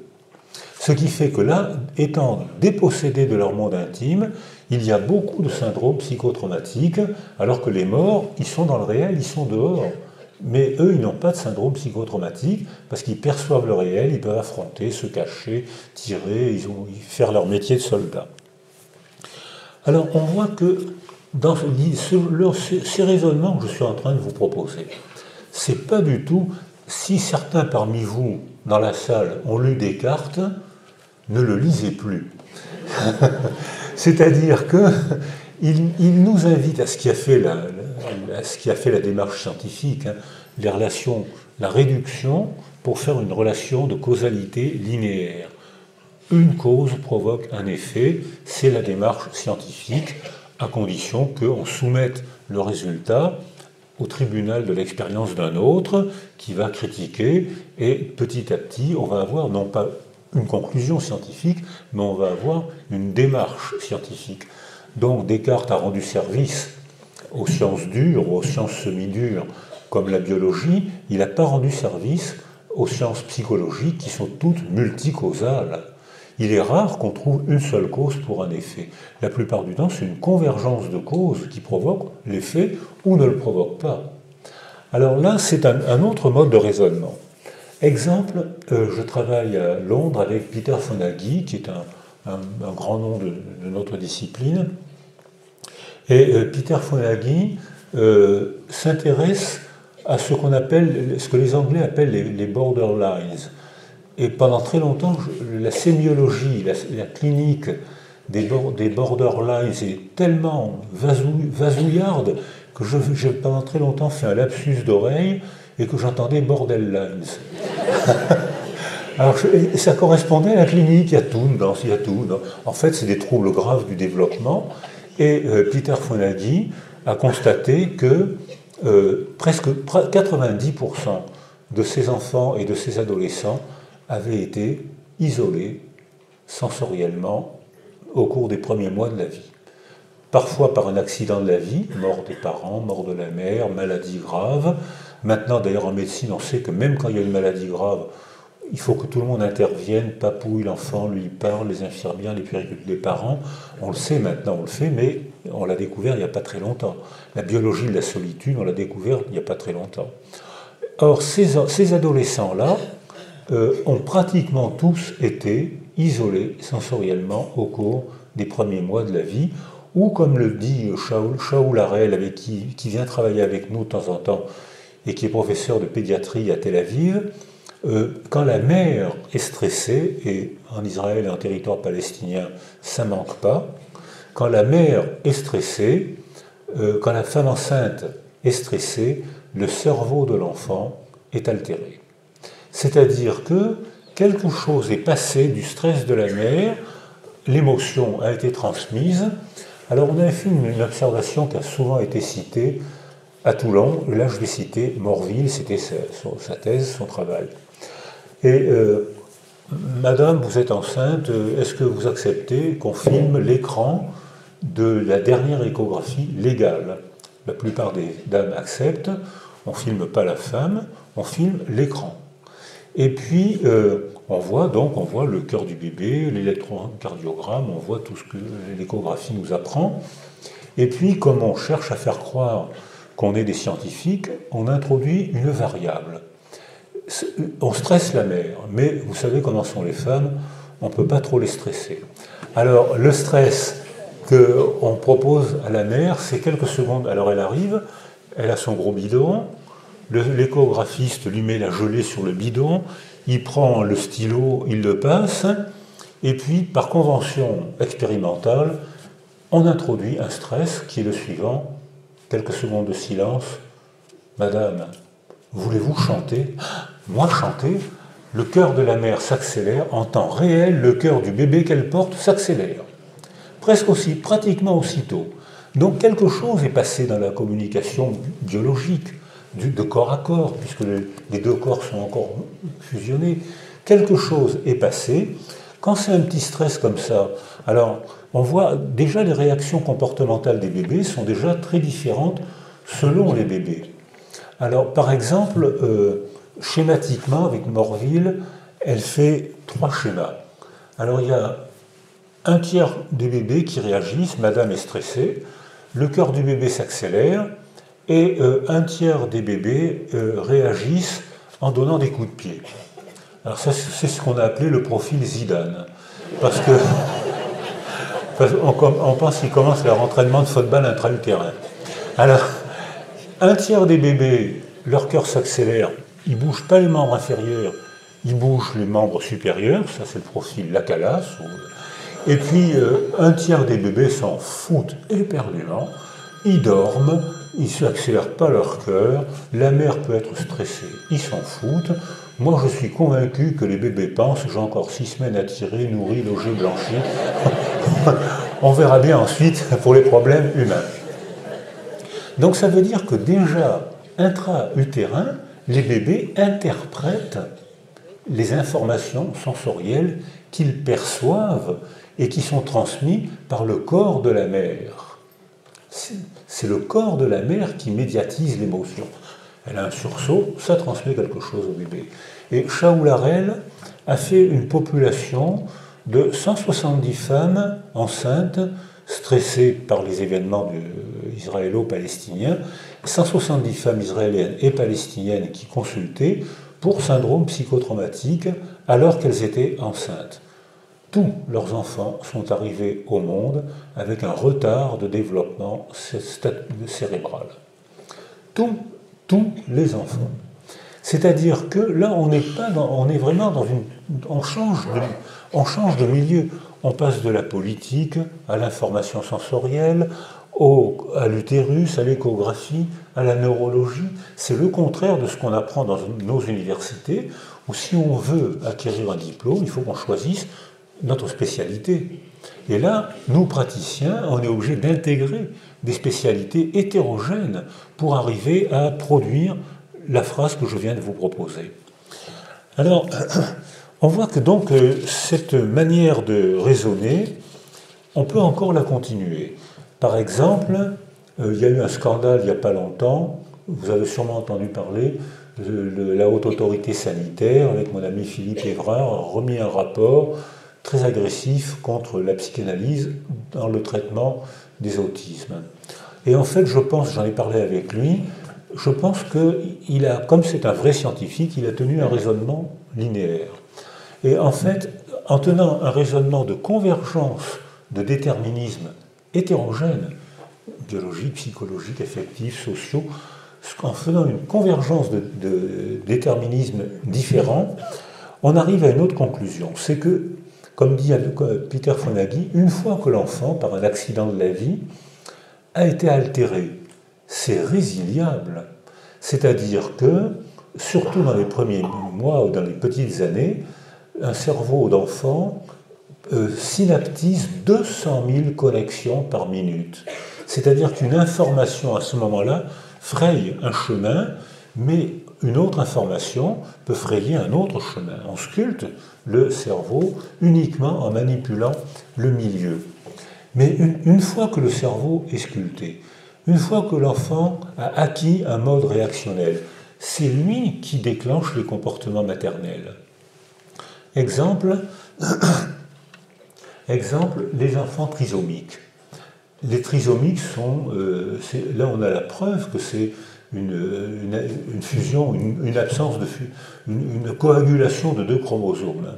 Ce qui fait que là, étant dépossédés de leur monde intime, il y a beaucoup de syndromes psychotraumatiques, alors que les morts, ils sont dans le réel, ils sont dehors. Mais eux, ils n'ont pas de syndrome psychotraumatique, parce qu'ils perçoivent le réel, ils peuvent affronter, se cacher, tirer, faire leur métier de soldat. Alors on voit que dans ces raisonnements que je suis en train de vous proposer, c'est pas du tout, si certains parmi vous, dans la salle, ont lu Descartes, ne le lisez plus. C'est-à-dire qu'il nous invite à ce qui a fait la démarche scientifique, hein, les relations, la réduction, pour faire une relation de causalité linéaire. Une cause provoque un effet, c'est la démarche scientifique, à condition qu'on soumette le résultat au tribunal de l'expérience d'un autre qui va critiquer, et petit à petit, on va avoir non pas une conclusion scientifique, mais on va avoir une démarche scientifique. Donc Descartes a rendu service aux sciences dures, aux sciences semi-dures, comme la biologie, il n'a pas rendu service aux sciences psychologiques qui sont toutes multicausales. Il est rare qu'on trouve une seule cause pour un effet. La plupart du temps, c'est une convergence de causes qui provoque l'effet ou ne le provoque pas. Alors là, c'est un autre mode de raisonnement. Exemple, je travaille à Londres avec Peter Fonagy, qui est un grand nom de notre discipline. Et Peter Fonagy s'intéresse à ce que les Anglais appellent les borderlines. Et pendant très longtemps, la sémiologie, la clinique des borderlines est tellement vasouillarde que j'ai pendant très longtemps fait un lapsus d'oreille et que j'entendais bordel lines. Alors, ça correspondait à la clinique, il y a tout dedans, il y a tout. En fait, c'est des troubles graves du développement. Et Peter Fonagy a constaté que presque 90% de ces enfants et de ces adolescents avaient été isolés sensoriellement au cours des premiers mois de la vie. Parfois par un accident de la vie, mort des parents, mort de la mère, maladie grave. Maintenant, d'ailleurs, en médecine, on sait que même quand il y a une maladie grave, il faut que tout le monde intervienne, papouille l'enfant, lui parle, les infirmières, les puériculteurs, les parents. On le sait maintenant, on le fait, mais on l'a découvert il n'y a pas très longtemps. La biologie de la solitude, on l'a découvert il n'y a pas très longtemps. Or, ces adolescents-là ont pratiquement tous été isolés sensoriellement au cours des premiers mois de la vie, ou comme le dit Shaul Harel, qui vient travailler avec nous de temps en temps, et qui est professeur de pédiatrie à Tel Aviv, quand la mère est stressée, et en Israël et en territoire palestinien, ça ne manque pas, quand la mère est stressée, quand la femme enceinte est stressée, le cerveau de l'enfant est altéré. C'est-à-dire que quelque chose est passé du stress de la mère, l'émotion a été transmise. Alors on avait fait une observation qui a souvent été citée, à Toulon. Là, je vais citer Morville, c'était sa thèse, son travail. Et Madame, vous êtes enceinte, est-ce que vous acceptez qu'on filme l'écran de la dernière échographie légale? La plupart des dames acceptent, on ne filme pas la femme, on filme l'écran. Et puis, on voit le cœur du bébé, l'électrocardiogramme, on voit tout ce que l'échographie nous apprend. Et puis, comme on cherche à faire croire qu'on est des scientifiques, on introduit une variable. On stresse la mère, mais vous savez comment sont les femmes, on ne peut pas trop les stresser. Alors, le stress qu'on propose à la mère, c'est quelques secondes. Alors, elle arrive, elle a son gros bidon, l'échographiste lui met la gelée sur le bidon, il prend le stylo, il le passe, et puis, par convention expérimentale, on introduit un stress qui est le suivant. Quelques secondes de silence. Madame, voulez-vous chanter? Moi chanter? Le cœur de la mère s'accélère. En temps réel, le cœur du bébé qu'elle porte s'accélère. Presque aussi, pratiquement aussitôt. Donc quelque chose est passé dans la communication biologique, de corps à corps, puisque les deux corps sont encore fusionnés. Quelque chose est passé. Quand c'est un petit stress comme ça, alors on voit déjà les réactions comportementales des bébés sont déjà très différentes selon les bébés. Alors par exemple, schématiquement avec Morville, elle fait 3 schémas. Alors il y a un tiers des bébés qui réagissent, madame est stressée, le cœur du bébé s'accélère, et un tiers des bébés réagissent en donnant des coups de pied. Alors ça, c'est ce qu'on a appelé le profil Zidane. Parce qu'on pense qu'il commence leur entraînement de football intra-utérin. Alors, un tiers des bébés, leur cœur s'accélère, ils ne bougent pas les membres inférieurs, ils bougent les membres supérieurs, ça c'est le profil Lacalas. Et puis, un tiers des bébés s'en foutent éperdument, ils dorment, ils ne s'accélèrent pas leur cœur, la mère peut être stressée, ils s'en foutent. Moi, je suis convaincu que les bébés pensent, j'ai encore 6 semaines à tirer, nourri, logé, blanchi. On verra bien ensuite pour les problèmes humains. Donc ça veut dire que déjà, intra-utérin, les bébés interprètent les informations sensorielles qu'ils perçoivent et qui sont transmises par le corps de la mère. C'est le corps de la mère qui médiatise l'émotion. Elle a un sursaut, ça transmet quelque chose au bébé. Et Shaul-Harel a fait une population de 170 femmes enceintes, stressées par les événements israélo-palestiniens, 170 femmes israéliennes et palestiniennes qui consultaient pour syndrome psychotraumatique alors qu'elles étaient enceintes. Tous leurs enfants sont arrivés au monde avec un retard de développement cérébral. Tous les enfants. C'est-à-dire que là, on est vraiment dans on change de milieu. On passe de la politique à l'information sensorielle, à l'utérus, à l'échographie, à la neurologie. C'est le contraire de ce qu'on apprend dans nos universités, où si on veut acquérir un diplôme, il faut qu'on choisisse notre spécialité. Et là, nous, praticiens, on est obligés d'intégrer des spécialités hétérogènes pour arriver à produire la phrase que je viens de vous proposer. Alors, on voit que donc cette manière de raisonner, on peut encore la continuer. Par exemple, il y a eu un scandale il n'y a pas longtemps, vous avez sûrement entendu parler, la haute autorité sanitaire, avec mon ami Philippe Évrard, a remis un rapport très agressif contre la psychanalyse dans le traitement des autismes. Et en fait, je pense, j'en ai parlé avec lui, je pense qu'il a, comme c'est un vrai scientifique, il a tenu un raisonnement linéaire. Et en fait, en tenant un raisonnement de convergence de déterminismes hétérogènes, biologiques, psychologiques, affectifs, sociaux, en faisant une convergence de déterminismes différents, on arrive à une autre conclusion. C'est que, comme dit Peter Fonagy, une fois que l'enfant, par un accident de la vie, a été altéré, c'est résiliable. C'est-à-dire que, surtout dans les premiers mois ou dans les petites années, un cerveau d'enfant synaptise 200 000 connexions par minute. C'est-à-dire qu'une information à ce moment-là fraye un chemin, mais une autre information peut frayer un autre chemin. On sculpte le cerveau uniquement en manipulant le milieu. Mais une fois que le cerveau est sculpté, une fois que l'enfant a acquis un mode réactionnel, c'est lui qui déclenche les comportements maternels. Exemple, les enfants trisomiques. Les trisomiques sont, là on a la preuve que c'est une fusion, une absence de une coagulation de deux chromosomes.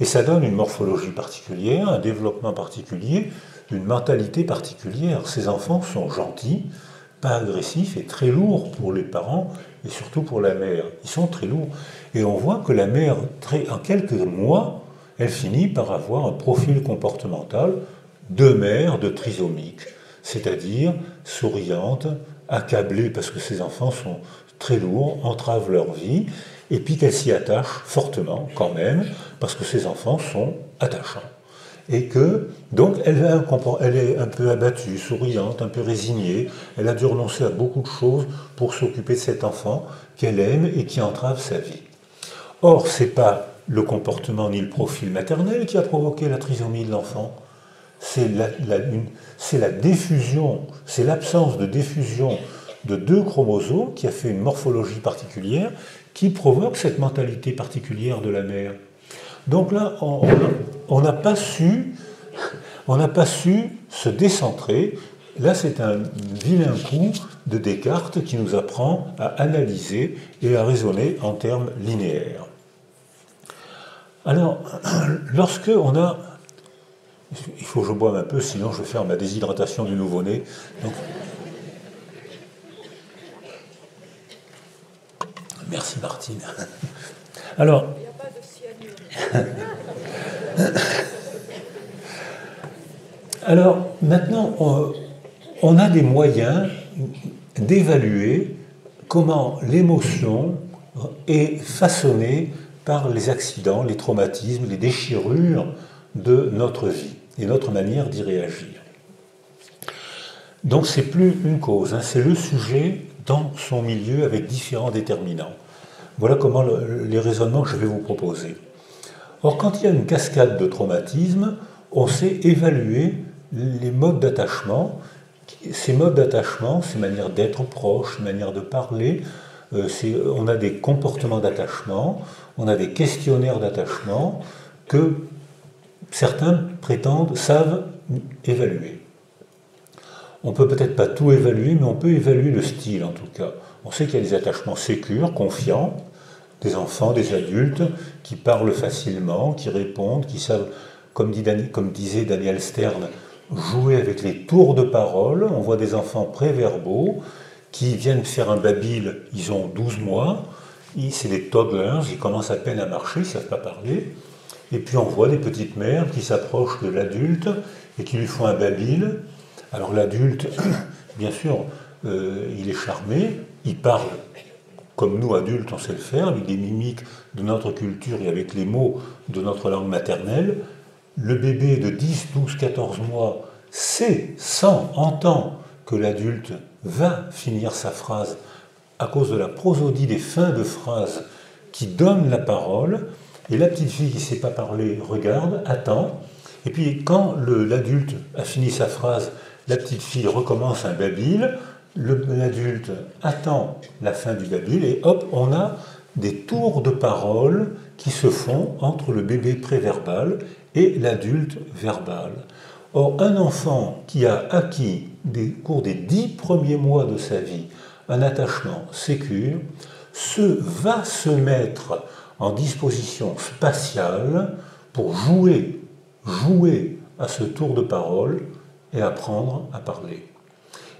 Et ça donne une morphologie particulière, un développement particulier, une mentalité particulière. Ces enfants sont gentils, pas agressifs et très lourds pour les parents et surtout pour la mère. Ils sont très lourds. Et on voit que la mère, en quelques mois, elle finit par avoir un profil comportemental de mère de trisomique, c'est-à-dire souriante, accablée parce que ses enfants sont très lourds, entravent leur vie, et puis qu'elle s'y attache fortement quand même, parce que ses enfants sont attachants. Et que, donc, elle est un peu abattue, souriante, un peu résignée, elle a dû renoncer à beaucoup de choses pour s'occuper de cet enfant qu'elle aime et qui entrave sa vie. Or, ce n'est pas le comportement ni le profil maternel qui a provoqué la trisomie de l'enfant, c'est la diffusion, c'est l'absence de diffusion de deux chromosomes qui a fait une morphologie particulière qui provoque cette mentalité particulière de la mère. Donc là, on n'a pas su se décentrer. Là, c'est un vilain coup de Descartes qui nous apprend à analyser et à raisonner en termes linéaires. Alors, lorsque on a... Il faut que je boive un peu, sinon je vais faire ma déshydratation du nouveau-né. Donc... Merci Martine. Alors... Il n'y a pas de cyanure. Alors, maintenant, on a des moyens d'évaluer comment l'émotion est façonnée par les accidents, les traumatismes, les déchirures de notre vie et notre manière d'y réagir. Donc c'est plus une cause, c'est le sujet dans son milieu avec différents déterminants. Voilà comment les raisonnements que je vais vous proposer. Or, quand il y a une cascade de traumatismes, on sait évaluer les modes d'attachement. Ces modes d'attachement, ces manières d'être proches, ces manières de parler, on a des comportements d'attachement, on a des questionnaires d'attachement que certains savent évaluer. On ne peut peut-être pas tout évaluer, mais on peut évaluer le style en tout cas. On sait qu'il y a des attachements sécures, confiants, des enfants, des adultes, qui parlent facilement, qui répondent, qui savent, comme disait Daniel Stern, jouer avec les tours de parole. On voit des enfants préverbaux qui viennent faire un babil, ils ont 12 mois, c'est des toddlers, ils commencent à peine à marcher, ils ne savent pas parler. Et puis on voit des petites mères qui s'approchent de l'adulte et qui lui font un babil. Alors l'adulte, bien sûr, il est charmé, il parle comme nous adultes on sait le faire, avec des mimiques de notre culture et avec les mots de notre langue maternelle. Le bébé de 10, 12, 14 mois entend que l'adulte va finir sa phrase à cause de la prosodie des fins de phrase qui donnent la parole. Et la petite fille qui ne sait pas parler regarde, attend, et puis quand l'adulte a fini sa phrase, la petite fille recommence un babil, l'adulte attend la fin du babil, et hop, on a des tours de parole qui se font entre le bébé préverbal et l'adulte verbal. Or, un enfant qui a acquis au cours des 10 premiers mois de sa vie un attachement sécure, va se mettre en disposition spatiale pour jouer à ce tour de parole et apprendre à parler.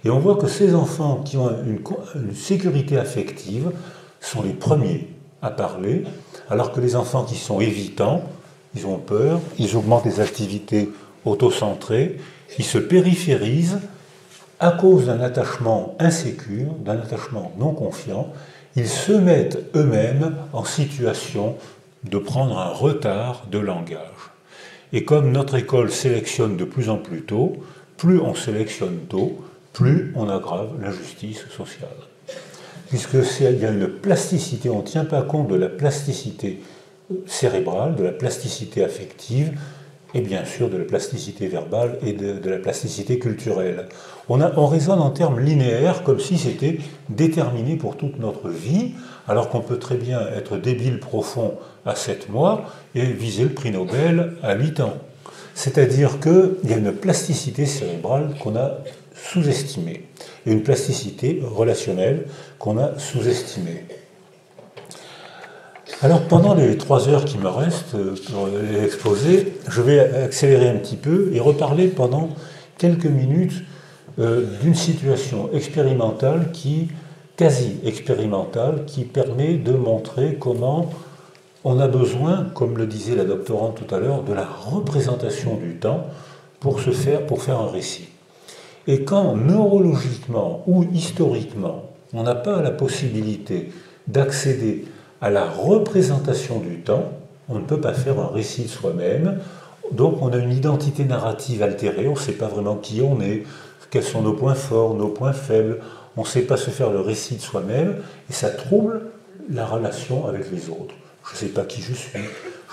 Et on voit que ces enfants qui ont une sécurité affective sont les premiers à parler, alors que les enfants qui sont évitants, ils ont peur, ils augmentent les activités autocentrées, ils se périphérisent à cause d'un attachement insécure, d'un attachement non confiant, ils se mettent eux-mêmes en situation de prendre un retard de langage. Et comme notre école sélectionne de plus en plus tôt, plus on sélectionne tôt, plus on aggrave l'injustice sociale. Puisqu'il y a une plasticité, on ne tient pas compte de la plasticité cérébrale, de la plasticité affective, et bien sûr de la plasticité verbale et de la plasticité culturelle. On raisonne en termes linéaires, comme si c'était déterminé pour toute notre vie, alors qu'on peut très bien être débile profond à 7 mois et viser le prix Nobel à 8 ans. C'est-à-dire qu'il y a une plasticité cérébrale qu'on a sous-estimée, et une plasticité relationnelle qu'on a sous-estimée. Alors pendant les 3 heures qui me restent pour l'exposer, je vais accélérer un petit peu et reparler pendant quelques minutes d'une situation expérimentale quasi expérimentale, qui permet de montrer comment on a besoin, comme le disait la doctorante tout à l'heure, de la représentation du temps pour faire un récit. Et quand neurologiquement ou historiquement, on n'a pas la possibilité d'accéder à la représentation du temps, on ne peut pas faire un récit de soi-même, donc on a une identité narrative altérée, on ne sait pas vraiment qui on est, quels sont nos points forts, nos points faibles, on ne sait pas se faire le récit de soi-même, et ça trouble la relation avec les autres. Je ne sais pas qui je suis,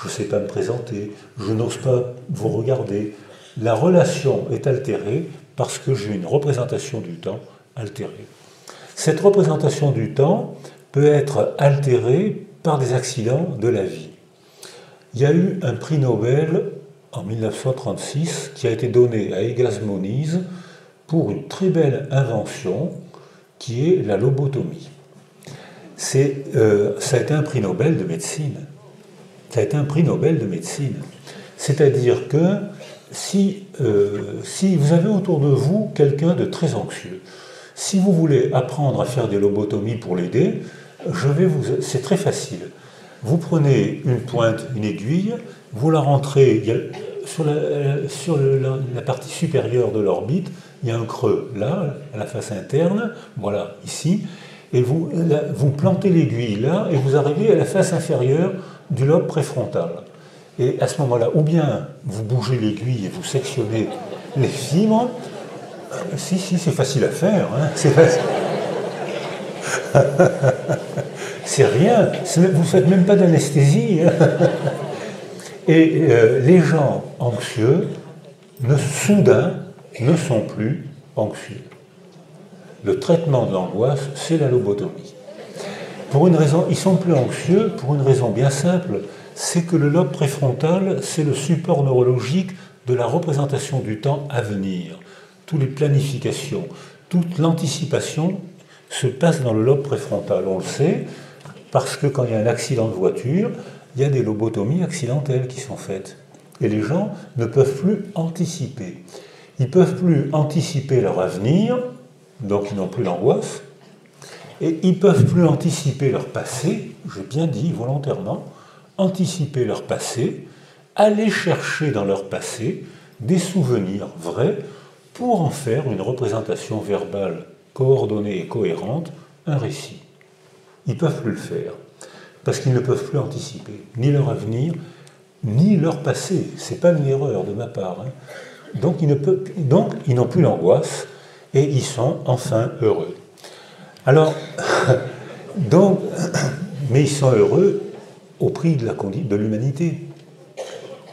je ne sais pas me présenter, je n'ose pas vous regarder. La relation est altérée parce que j'ai une représentation du temps altérée. Cette représentation du temps peut être altérée par des accidents de la vie. Il y a eu un prix Nobel en 1936 qui a été donné à Egas Moniz pour une très belle invention qui est la lobotomie. Ça a été un prix Nobel de médecine. Ça a été un prix Nobel de médecine. C'est-à-dire que si vous avez autour de vous quelqu'un de très anxieux, si vous voulez apprendre à faire des lobotomies pour l'aider, c'est très facile. Vous prenez une pointe, une aiguille, vous la rentrez sur la partie supérieure de l'orbite, il y a un creux là, à la face interne, voilà, ici, et vous plantez l'aiguille là, et vous arrivez à la face inférieure du lobe préfrontal. Et à ce moment-là, ou bien vous bougez l'aiguille et vous sectionnez les fibres. Si, c'est facile à faire. Hein, c'est facile. C'est rien. Vous ne faites même pas d'anesthésie. Hein. Et les gens anxieux, soudain, ne sont plus anxieux. Le traitement de l'angoisse, c'est la lobotomie. Pour une raison, ils sont plus anxieux pour une raison bien simple, c'est que le lobe préfrontal, c'est le support neurologique de la représentation du temps à venir. Toutes les planifications, toute l'anticipation se passe dans le lobe préfrontal. On le sait, parce que quand il y a un accident de voiture, il y a des lobotomies accidentelles qui sont faites. Et les gens ne peuvent plus anticiper. Ils ne peuvent plus anticiper leur avenir, donc ils n'ont plus l'angoisse, et ils ne peuvent plus anticiper leur passé, j'ai bien dit volontairement, anticiper leur passé, aller chercher dans leur passé des souvenirs vrais pour en faire une représentation verbale coordonnée et cohérente, un récit. Ils ne peuvent plus le faire, parce qu'ils ne peuvent plus anticiper ni leur avenir, ni leur passé. Ce n'est pas une erreur de ma part. Hein. Donc ils n'ont plus l'angoisse, et ils sont enfin heureux. Alors, mais ils sont heureux au prix de l'humanité.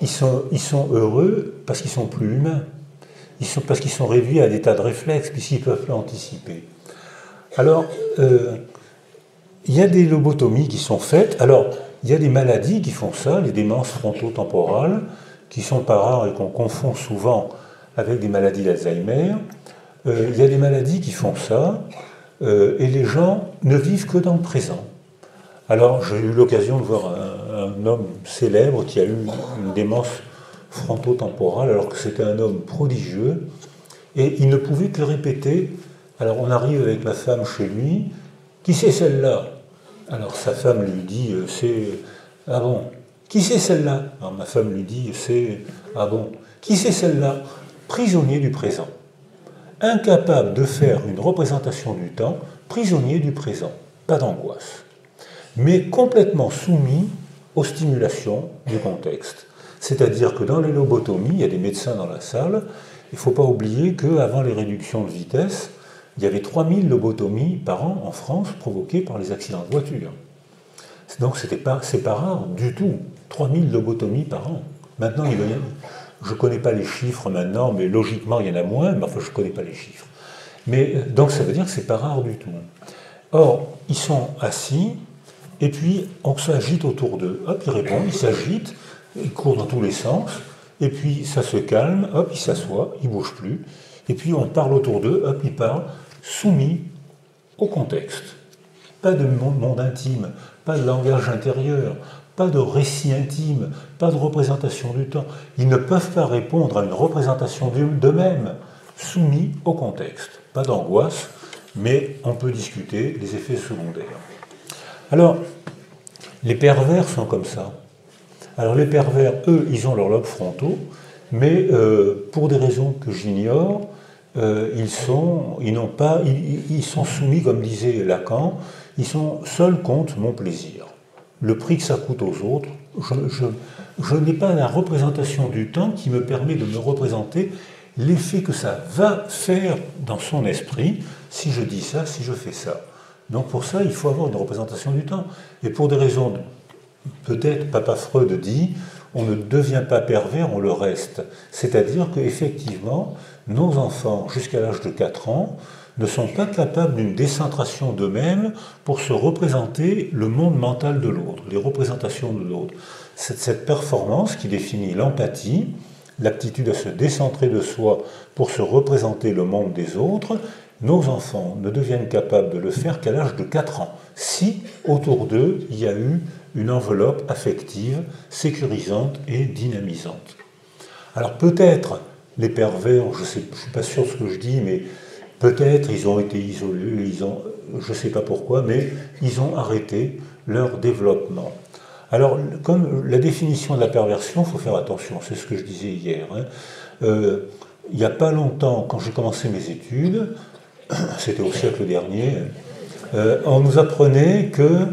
Ils sont heureux parce qu'ils sont plus humains. Parce qu'ils sont réduits à des tas de réflexes, puisqu'ils ne peuvent plus anticiper. Alors, il y a des lobotomies qui sont faites. Alors, il y a des maladies qui font ça, les démences frontotemporales, qui sont pas rares et qu'on confond souvent avec des maladies d'Alzheimer. Il y a des maladies qui font ça, et les gens ne vivent que dans le présent. Alors, j'ai eu l'occasion de voir un homme célèbre qui a eu une démence frontotemporale, alors que c'était un homme prodigieux, et il ne pouvait que répéter. Alors, on arrive avec ma femme chez lui. Qui c'est celle-là? Alors, sa femme lui dit, c'est... Ah bon? Qui c'est celle-là? Alors, ma femme lui dit, c'est... Ah bon? Qui c'est celle-là? Prisonnier du présent. Incapable de faire une représentation du temps, prisonnier du présent. Pas d'angoisse. Mais complètement soumis aux stimulations du contexte. C'est-à-dire que dans les lobotomies, il y a des médecins dans la salle, il ne faut pas oublier qu'avant les réductions de vitesse, il y avait 3000 lobotomies par an en France provoquées par les accidents de voiture. Donc c'est pas rare du tout, 3000 lobotomies par an. Maintenant, je ne connais pas les chiffres maintenant, mais logiquement il y en a moins, mais enfin je ne connais pas les chiffres. Mais, donc ça veut dire que ce n'est pas rare du tout. Or, ils sont assis, et puis on s'agite autour d'eux. Hop, ils répondent, ils s'agitent, ils courent dans tous les sens, et puis ça se calme, hop, ils s'assoient, ils ne bougent plus, et puis on parle autour d'eux, hop, ils parlent, soumis au contexte. Pas de monde intime, pas de langage intérieur, pas de récit intime, pas de représentation du temps. Ils ne peuvent pas répondre à une représentation d'eux-mêmes, soumis au contexte. Pas d'angoisse, mais on peut discuter des effets secondaires. Alors, les pervers sont comme ça. Alors les pervers, eux, ils ont leurs lobes frontaux, mais pour des raisons que j'ignore, ils sont soumis, comme disait Lacan, ils sont seuls contre mon plaisir. Le prix que ça coûte aux autres, je n'ai pas la représentation du temps qui me permet de me représenter l'effet que ça va faire dans son esprit si je dis ça, si je fais ça. Donc pour ça, il faut avoir une représentation du temps. Et pour des raisons, peut-être Papa Freud dit, on ne devient pas pervers, on le reste. C'est-à-dire qu'effectivement, nos enfants, jusqu'à l'âge de 4 ans, ne sont pas capables d'une décentration d'eux-mêmes pour se représenter le monde mental de l'autre, les représentations de l'autre. C'est cette performance qui définit l'empathie, l'aptitude à se décentrer de soi pour se représenter le monde des autres. Nos enfants ne deviennent capables de le faire qu'à l'âge de 4 ans, si autour d'eux il y a eu une enveloppe affective, sécurisante et dynamisante. Alors peut-être les pervers, je ne suis pas sûr de ce que je dis, mais peut-être ils ont été isolés, je ne sais pas pourquoi, mais ils ont arrêté leur développement. Alors, comme la définition de la perversion, il faut faire attention, c'est ce que je disais hier. Il n'y a pas longtemps, quand j'ai commencé mes études, c'était au siècle dernier, on nous apprenait que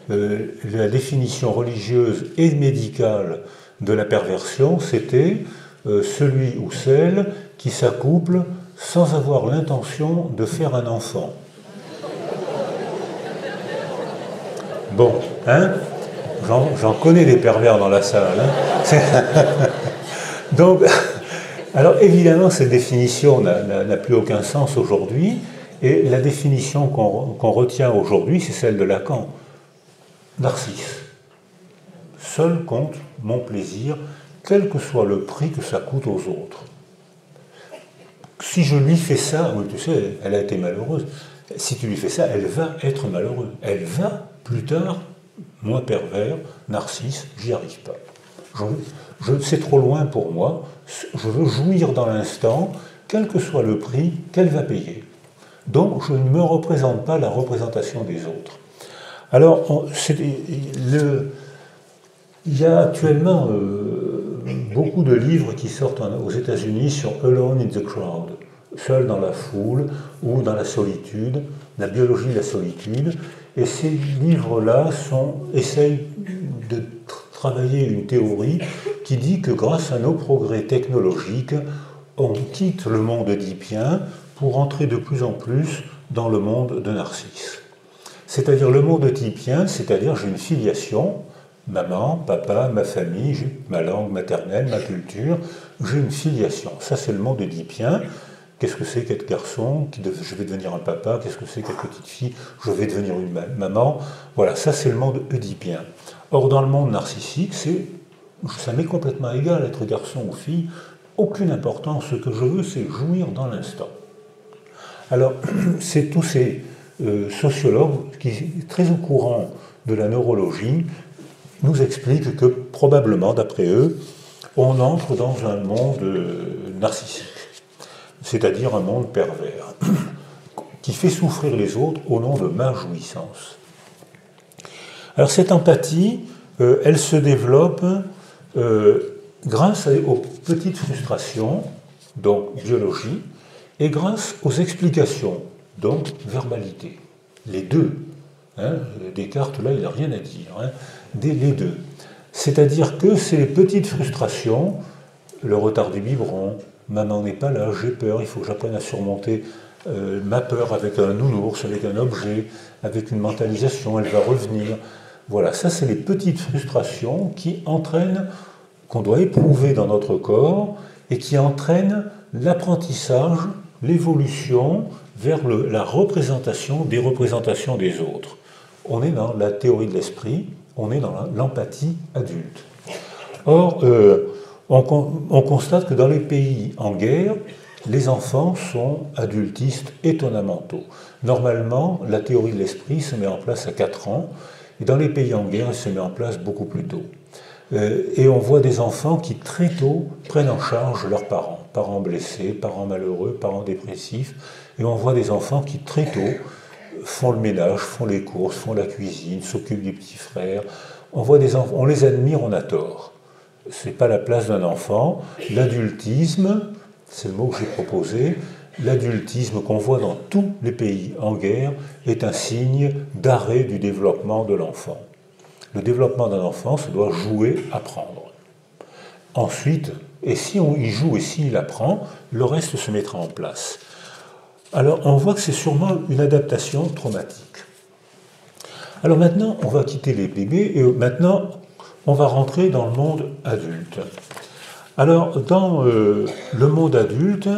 la définition religieuse et médicale de la perversion, c'était celui ou celle qui s'accouple sans avoir l'intention de faire un enfant. Bon, hein? J'en connais des pervers dans la salle. Hein. Donc, alors évidemment, cette définition n'a plus aucun sens aujourd'hui, et la définition qu'on retient aujourd'hui, c'est celle de Lacan. Narcisse. Seul compte mon plaisir, quel que soit le prix que ça coûte aux autres. Si je lui fais ça, oui, tu sais, elle a été malheureuse, si tu lui fais ça, elle va être malheureuse. Elle va, plus tard, moi pervers, narcisse, j'y arrive pas. C'est trop loin pour moi, je veux jouir dans l'instant, quel que soit le prix qu'elle va payer. Donc je ne me représente pas la représentation des autres. Alors, il y a actuellement beaucoup de livres qui sortent aux États-Unis sur Alone in the Crowd, seul dans la foule ou dans la solitude, la biologie de la solitude. Et ces livres-là essayent de travailler une théorie qui dit que grâce à nos progrès technologiques, on quitte le monde oedipien pour entrer de plus en plus dans le monde de Narcisse. C'est-à-dire le monde oedipien, c'est-à-dire j'ai une filiation, maman, papa, ma famille, j'ai ma langue maternelle, ma culture, j'ai une filiation. Ça, c'est le monde oedipien. Qu'est-ce que c'est qu'être garçon? Je vais devenir un papa. Qu'est-ce que c'est qu'être petite fille? Je vais devenir une maman. Voilà, ça c'est le monde oedipien. Or, dans le monde narcissique, ça m'est complètement égal être garçon ou fille. Aucune importance. Ce que je veux, c'est jouir dans l'instant. Alors, c'est tous ces sociologues qui sont très au courant de la neurologie nous expliquent que probablement, d'après eux, on entre dans un monde narcissique. C'est-à-dire un monde pervers, qui fait souffrir les autres au nom de ma jouissance. Alors cette empathie, elle se développe grâce aux petites frustrations, donc biologie, et grâce aux explications, donc verbalité. Les deux. Hein, Descartes, là, il n'a rien à dire. Hein, les deux. C'est-à-dire que c'est les petites frustrations, le retard du biberon, maman n'est pas là, j'ai peur, il faut que j'apprenne à surmonter ma peur avec un nounours, avec un objet, avec une mentalisation, elle va revenir. Voilà, ça c'est les petites frustrations qui entraînent, qu'on doit éprouver dans notre corps et qui entraînent l'apprentissage, l'évolution vers la représentation des autres. On est dans la théorie de l'esprit, on est dans l'empathie adulte. Or, on constate que dans les pays en guerre, les enfants sont adultistes étonnamment tôt. Normalement, la théorie de l'esprit se met en place à 4 ans, et dans les pays en guerre, elle se met en place beaucoup plus tôt. Et on voit des enfants qui très tôt prennent en charge leurs parents, parents blessés, parents malheureux, parents dépressifs, et on voit des enfants qui très tôt font le ménage, font les courses, font la cuisine, s'occupent des petits frères. On voit des enfants, on les admire, on a tort. Ce n'est pas la place d'un enfant. L'adultisme, c'est le mot que j'ai proposé, l'adultisme qu'on voit dans tous les pays en guerre est un signe d'arrêt du développement de l'enfant. Le développement d'un enfant, ça doit jouer, apprendre. Ensuite, et si on y joue et s'il apprend, le reste se mettra en place. Alors, on voit que c'est sûrement une adaptation traumatique. Alors maintenant, on va quitter les bébés et maintenant, on va rentrer dans le monde adulte. Alors, dans le monde adulte,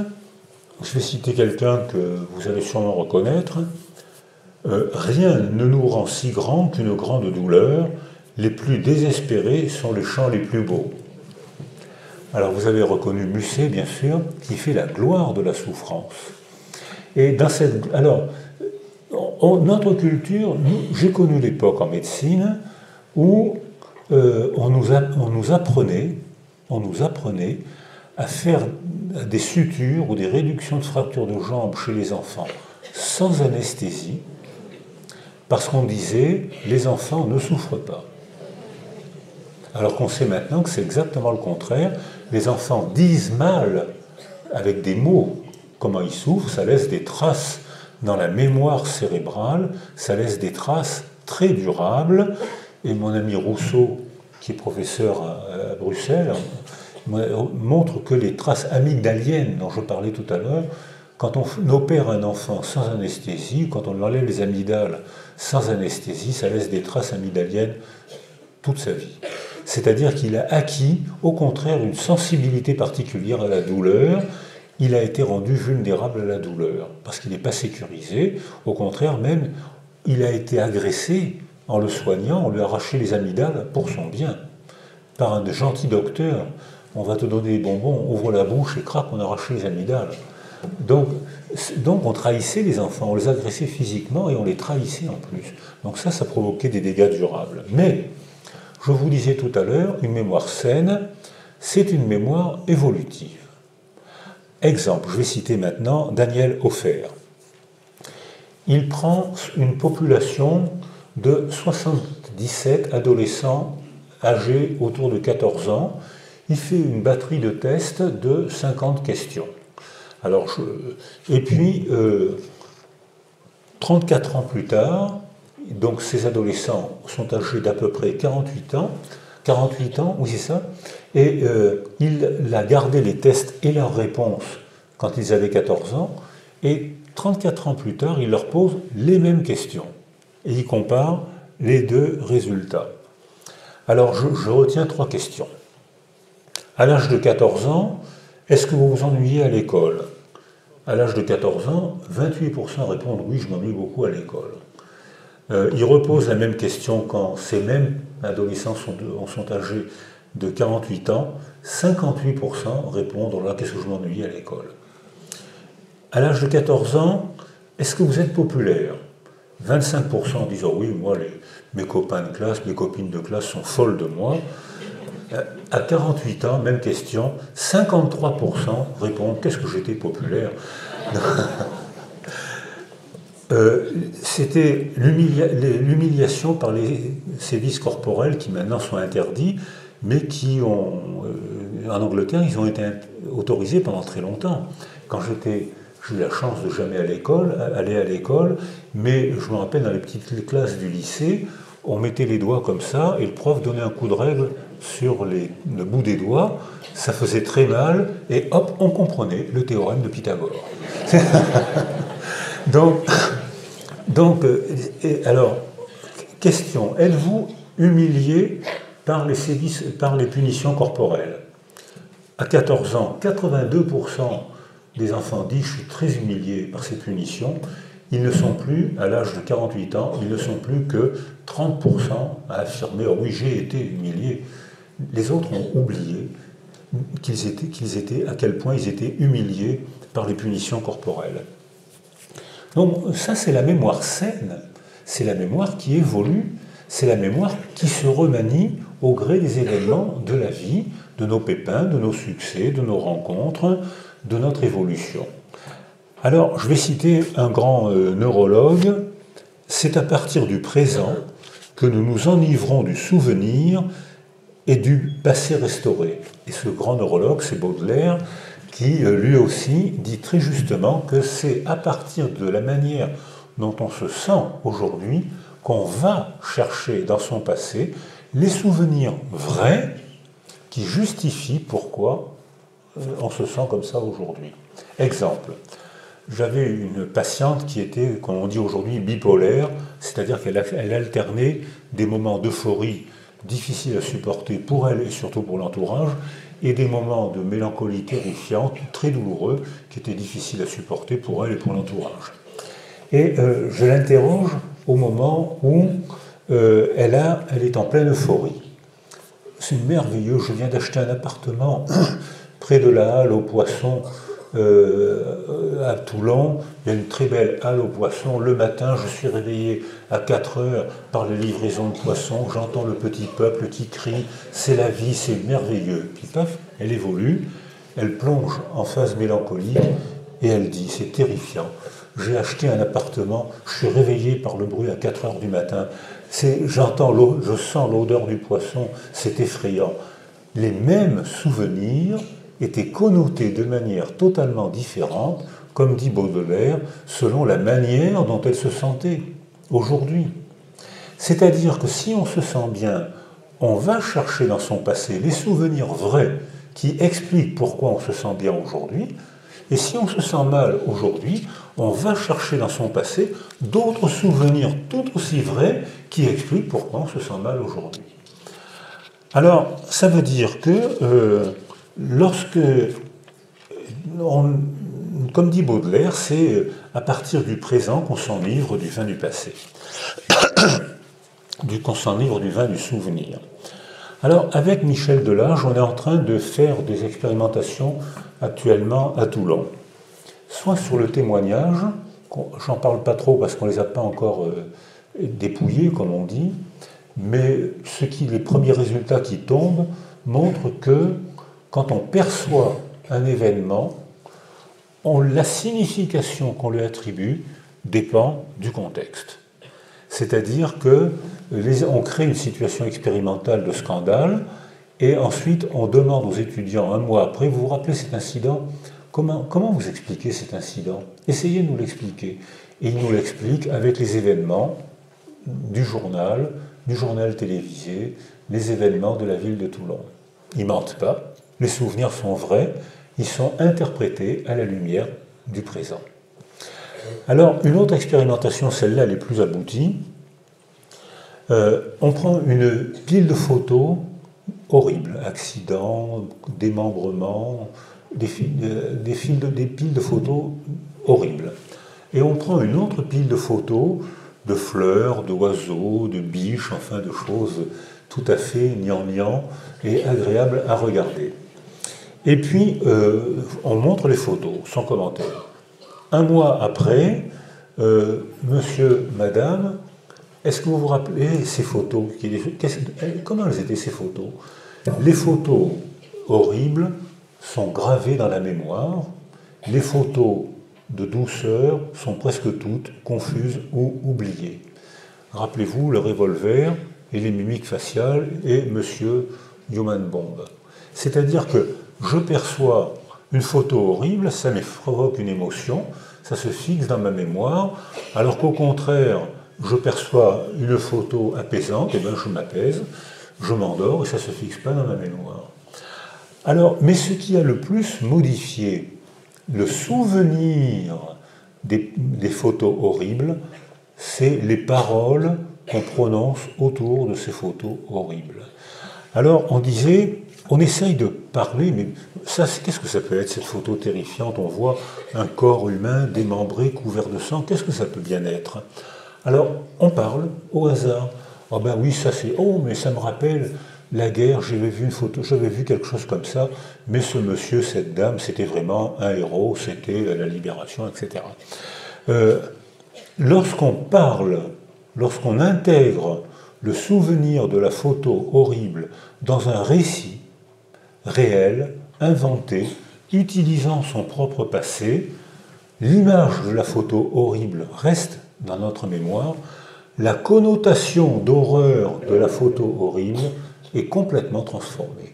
je vais citer quelqu'un que vous allez sûrement reconnaître. Rien ne nous rend si grand qu'une grande douleur. Les plus désespérés sont les chants les plus beaux. Alors, vous avez reconnu Musset, bien sûr, qui fait la gloire de la souffrance. Et dans cette... Alors, notre culture, j'ai connu l'époque en médecine où on nous apprenait à faire des sutures ou des réductions de fractures de jambes chez les enfants sans anesthésie, parce qu'on disait les enfants ne souffrent pas. Alors qu'on sait maintenant que c'est exactement le contraire. Les enfants disent mal avec des mots comment ils souffrent, ça laisse des traces dans la mémoire cérébrale, ça laisse des traces très durables. Et mon ami Rousseau, qui est professeur à Bruxelles, montre que les traces amygdaliennes dont je parlais tout à l'heure, quand on opère un enfant sans anesthésie, quand on enlève les amygdales sans anesthésie, ça laisse des traces amygdaliennes toute sa vie. C'est-à-dire qu'il a acquis, au contraire, une sensibilité particulière à la douleur. Il a été rendu vulnérable à la douleur, parce qu'il n'est pas sécurisé. Au contraire, même, il a été agressé en le soignant, on lui a arraché les amygdales pour son bien. Par un gentil docteur, on va te donner des bonbons, on ouvre la bouche et crac, on a arraché les amygdales. Donc on trahissait les enfants, on les agressait physiquement et on les trahissait en plus. Donc ça provoquait des dégâts durables. Mais, je vous disais tout à l'heure, une mémoire saine, c'est une mémoire évolutive. Exemple, je vais citer maintenant Daniel Hofer. Il prend une population de 77 adolescents âgés autour de 14 ans. Il fait une batterie de tests de 50 questions. Et puis, 34 ans plus tard, donc ces adolescents sont âgés d'à peu près 48 ans, oui c'est ça, et il a gardé les tests et leurs réponses quand ils avaient 14 ans, et 34 ans plus tard, il leur pose les mêmes questions, et il compare les deux résultats. Alors je retiens 3 questions. À l'âge de 14 ans, est-ce que vous vous ennuyez à l'école? À l'âge de 14 ans, 28% répondent oui, je m'ennuie beaucoup à l'école. Il repose la même question quand ces mêmes adolescents sont âgés de 48 ans, 58% répondent là, qu'est-ce que je m'ennuie à l'école. À l'âge de 14 ans, est-ce que vous êtes populaire? 25% disent oh oui, moi mes copains de classe, mes copines de classe sont folles de moi. À 48 ans, même question, 53% répondent qu'est-ce que j'étais populaire. C'était l'humiliation par les sévices corporels qui maintenant sont interdits, mais qui ont, en Angleterre, ils ont été autorisés pendant très longtemps. Quand j'ai eu la chance de jamais aller à l'école, mais je me rappelle dans les petites classes du lycée, on mettait les doigts comme ça, et le prof donnait un coup de règle sur le bout des doigts, ça faisait très mal, et hop, on comprenait le théorème de Pythagore. Alors, question, êtes-vous humilié par les punitions corporelles? À 14 ans, 82% des enfants disent je suis très humilié par ces punitions. Ils ne sont plus, à l'âge de 48 ans, ils ne sont plus que 30% à affirmer oh oui, j'ai été humilié. Les autres ont oublié à quel point ils étaient humiliés par les punitions corporelles. Donc ça, c'est la mémoire saine, c'est la mémoire qui évolue, c'est la mémoire qui se remanie au gré des événements de la vie, de nos pépins, de nos succès, de nos rencontres, de notre évolution. Alors, je vais citer un grand neurologue. C'est à partir du présent que nous nous enivrons du souvenir et du passé restauré. Et ce grand neurologue, c'est Baudelaire, qui lui aussi dit très justement que c'est à partir de la manière dont on se sent aujourd'hui qu'on va chercher dans son passé les souvenirs vrais qui justifient pourquoi on se sent comme ça aujourd'hui. Exemple, j'avais une patiente qui était, comme on dit aujourd'hui, bipolaire, c'est-à-dire qu'elle alternait des moments d'euphorie difficiles à supporter pour elle et surtout pour l'entourage, et des moments de mélancolie terrifiante, très douloureux, qui étaient difficiles à supporter pour elle et pour l'entourage. Et je l'interroge au moment où elle est en pleine euphorie. C'est merveilleux, je viens d'acheter un appartement près de la halle aux poissons à Toulon. Il y a une très belle halle aux poissons. Le matin, je suis réveillé à 4 heures par les livraisons de poissons. J'entends le petit peuple qui crie « c'est la vie, c'est merveilleux ». Puis paf, elle évolue, elle plonge en phase mélancolique et elle dit « c'est terrifiant, j'ai acheté un appartement, je suis réveillé par le bruit à 4 heures du matin, je sens l'odeur du poisson, c'est effrayant ». Les mêmes souvenirs étaient connotés de manière totalement différente, comme dit Baudelaire, selon la manière dont elle se sentait aujourd'hui. C'est-à-dire que si on se sent bien, on va chercher dans son passé les souvenirs vrais qui expliquent pourquoi on se sent bien aujourd'hui, et si on se sent mal aujourd'hui, on va chercher dans son passé d'autres souvenirs tout aussi vrais qui expliquent pourquoi on se sent mal aujourd'hui. Alors, ça veut dire que comme dit Baudelaire, c'est à partir du présent qu'on s'enivre du vin du passé, qu'on s'enivre du vin du souvenir. Alors, avec Michel Delage, on est en train de faire des expérimentations actuellement à Toulon, soit sur le témoignage, j'en parle pas trop parce qu'on ne les a pas encore dépouillés, comme on dit, mais les premiers résultats qui tombent montrent que quand on perçoit un événement, la signification qu'on lui attribue dépend du contexte. C'est-à-dire qu'on crée une situation expérimentale de scandale et ensuite on demande aux étudiants un mois après, vous vous rappelez cet incident? Comment vous expliquez cet incident? Essayez de nous l'expliquer. Et ils nous l'expliquent avec les événements du journal télévisé, les événements de la ville de Toulon. Ils ne mentent pas, les souvenirs sont vrais, ils sont interprétés à la lumière du présent. Alors, une autre expérimentation, celle-là, elle est plus aboutie. On prend une pile de photos horribles, accidents, démembrements, des piles de photos horribles. Et on prend une autre pile de photos de fleurs, d'oiseaux, de biches, enfin de choses tout à fait gnangnan et agréables à regarder. Et puis, on montre les photos, sans commentaire. Un mois après, monsieur, madame, est-ce que vous vous rappelez ces photos? Comment elles étaient ces photos? Les photos horribles sont gravées dans la mémoire. Les photos de douceur sont presque toutes confuses ou oubliées. Rappelez-vous le revolver et les mimiques faciales et monsieur Human Bomb. C'est-à-dire que je perçois une photo horrible, ça me provoque une émotion, ça se fixe dans ma mémoire, alors qu'au contraire, je perçois une photo apaisante, et bien je m'apaise, je m'endors et ça ne se fixe pas dans ma mémoire. Alors, mais ce qui a le plus modifié le souvenir des photos horribles, c'est les paroles qu'on prononce autour de ces photos horribles. Alors on disait, on essaye de parler, mais ça, qu'est-ce que ça peut être cette photo terrifiante? On voit un corps humain démembré, couvert de sang, qu'est-ce que ça peut bien être? Alors on parle au hasard. Ah ben oui, ça c'est, oh mais ça me rappelle la guerre, j'avais vu une photo, j'avais vu quelque chose comme ça, mais ce monsieur, cette dame, c'était vraiment un héros, c'était la libération, etc. Lorsqu'on parle, lorsqu'on intègre le souvenir de la photo horrible dans un récit réel, inventé, utilisant son propre passé, l'image de la photo horrible reste dans notre mémoire, la connotation d'horreur de la photo horrible est complètement transformée.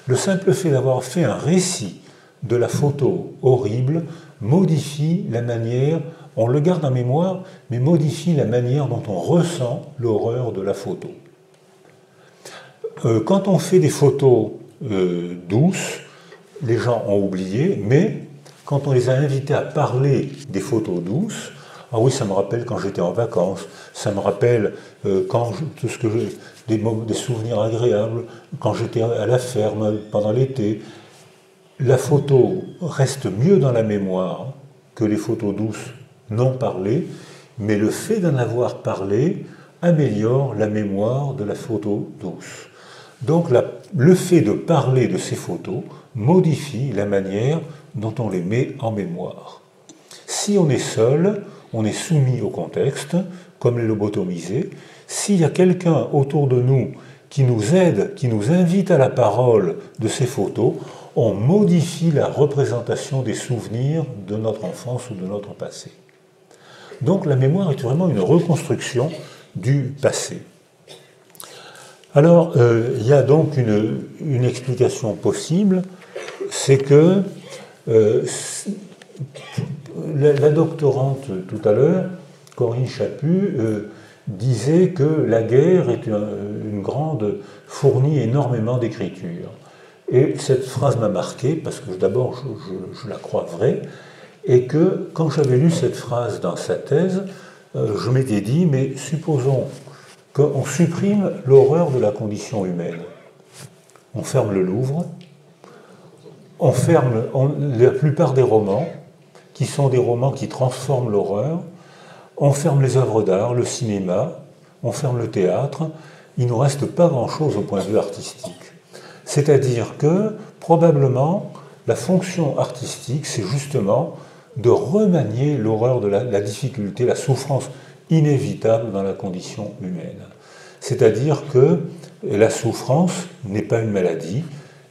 Le simple fait d'avoir fait un récit de la photo horrible modifie la manière, on le garde en mémoire, mais modifie la manière dont on ressent l'horreur de la photo. Quand on fait des photos douces, les gens ont oublié, mais quand on les a invités à parler des photos douces, ah oui, ça me rappelle quand j'étais en vacances, ça me rappelle tout ce que des souvenirs agréables, quand j'étais à la ferme pendant l'été. La photo reste mieux dans la mémoire que les photos douces non parlées, mais le fait d'en avoir parlé améliore la mémoire de la photo douce. Donc le fait de parler de ces photos modifie la manière dont on les met en mémoire. Si on est seul, on est soumis au contexte, comme les lobotomisés. S'il y a quelqu'un autour de nous qui nous aide, qui nous invite à la parole de ces photos, on modifie la représentation des souvenirs de notre enfance ou de notre passé. Donc la mémoire est vraiment une reconstruction du passé. Alors, il y a donc une explication possible, c'est que la doctorante tout à l'heure, Corinne Chaput, disait que la guerre est une grande, fournit énormément d'écriture. Et cette phrase m'a marqué, parce que d'abord je la crois vraie, et que quand j'avais lu cette phrase dans sa thèse, je m'étais dit, mais supposons qu'on supprime l'horreur de la condition humaine. On ferme le Louvre, on ferme la plupart des romans, qui sont des romans qui transforment l'horreur, on ferme les œuvres d'art, le cinéma, on ferme le théâtre, il ne nous reste pas grand-chose au point de vue artistique. C'est-à-dire que, probablement, la fonction artistique, c'est justement de remanier l'horreur de la difficulté, la souffrance inévitable dans la condition humaine. C'est-à-dire que la souffrance n'est pas une maladie,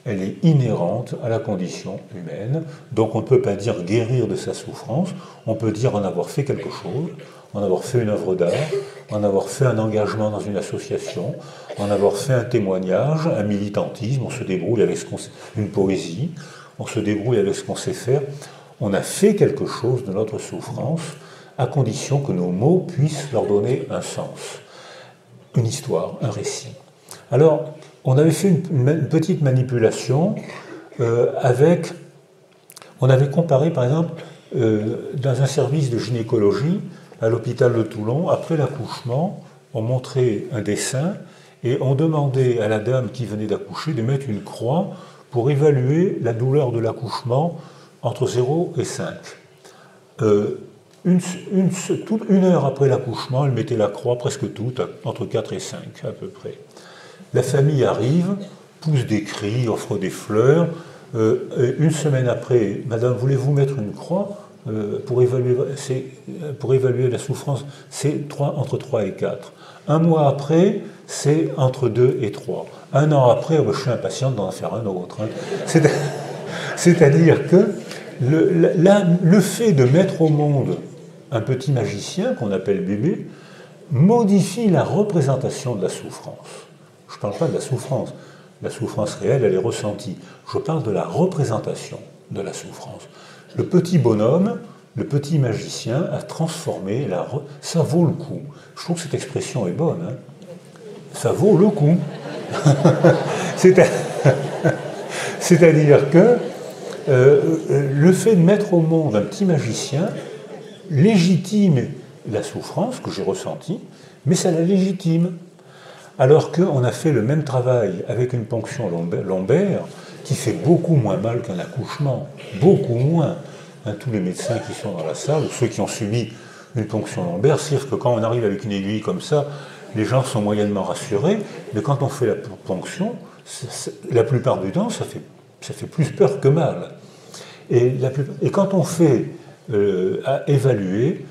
elle est inhérente à la condition humaine, donc on ne peut pas dire guérir de sa souffrance, on peut dire en avoir fait quelque chose, en avoir fait une œuvre d'art, en avoir fait un engagement dans une association, en avoir fait un témoignage, un militantisme, on se débrouille avec une poésie, on se débrouille avec ce qu'on sait faire, on a fait quelque chose de notre souffrance, à condition que nos mots puissent leur donner un sens, une histoire, un récit. Alors, on avait fait une petite manipulation on avait comparé par exemple dans un service de gynécologie à l'hôpital de Toulon, après l'accouchement, on montrait un dessin et on demandait à la dame qui venait d'accoucher de mettre une croix pour évaluer la douleur de l'accouchement entre 0 et 5. Une heure après l'accouchement, elle mettait la croix presque toute, entre 4 et 5 à peu près. La famille arrive, pousse des cris, offre des fleurs. Une semaine après, Madame, voulez-vous mettre une croix pour évaluer la souffrance? C'est entre 3 et 4. Un mois après, c'est entre 2 et 3. Un an après, je suis impatiente d'en faire un autre. C'est-à-dire que le fait de mettre au monde un petit magicien, qu'on appelle bébé, modifie la représentation de la souffrance. Je ne parle pas de la souffrance. La souffrance réelle, elle est ressentie. Je parle de la représentation de la souffrance. Le petit bonhomme, le petit magicien a transformé ça vaut le coup. Je trouve que cette expression est bonne. Hein. Ça vaut le coup. C'est-à-dire que le fait de mettre au monde un petit magicien légitime la souffrance que j'ai ressentie, mais ça la légitime. Alors qu'on a fait le même travail avec une ponction lombaire qui fait beaucoup moins mal qu'un accouchement, beaucoup moins. Hein, tous les médecins qui sont dans la salle, ou ceux qui ont subi une ponction lombaire, savent que quand on arrive avec une aiguille comme ça, les gens sont moyennement rassurés, mais quand on fait la ponction, la plupart du temps, ça fait plus peur que mal. Et quand on fait évaluer,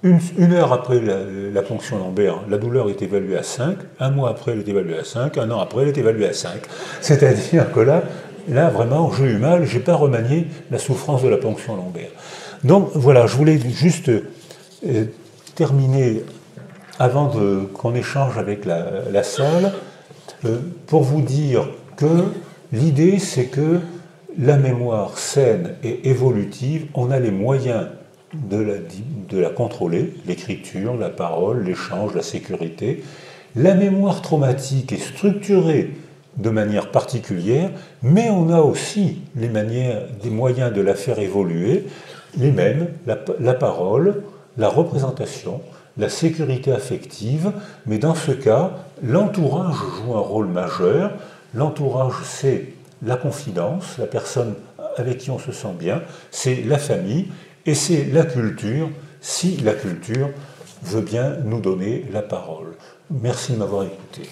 une heure après la ponction lombaire, la douleur est évaluée à 5, un mois après elle est évaluée à 5, un an après elle est évaluée à 5. C'est-à-dire que là vraiment, j'ai eu mal, je n'ai pas remanié la souffrance de la ponction lombaire. Donc voilà, je voulais juste terminer, avant qu'on échange avec la salle, pour vous dire que l'idée c'est que la mémoire saine et évolutive, on a les moyens de la contrôler, l'écriture, la parole, l'échange, la sécurité. La mémoire traumatique est structurée de manière particulière, mais on a aussi des moyens de la faire évoluer, les mêmes, la parole, la représentation, la sécurité affective, mais dans ce cas, l'entourage joue un rôle majeur. L'entourage, c'est la confidence, la personne avec qui on se sent bien, c'est la famille, et c'est la culture, si la culture veut bien nous donner la parole. Merci de m'avoir écouté.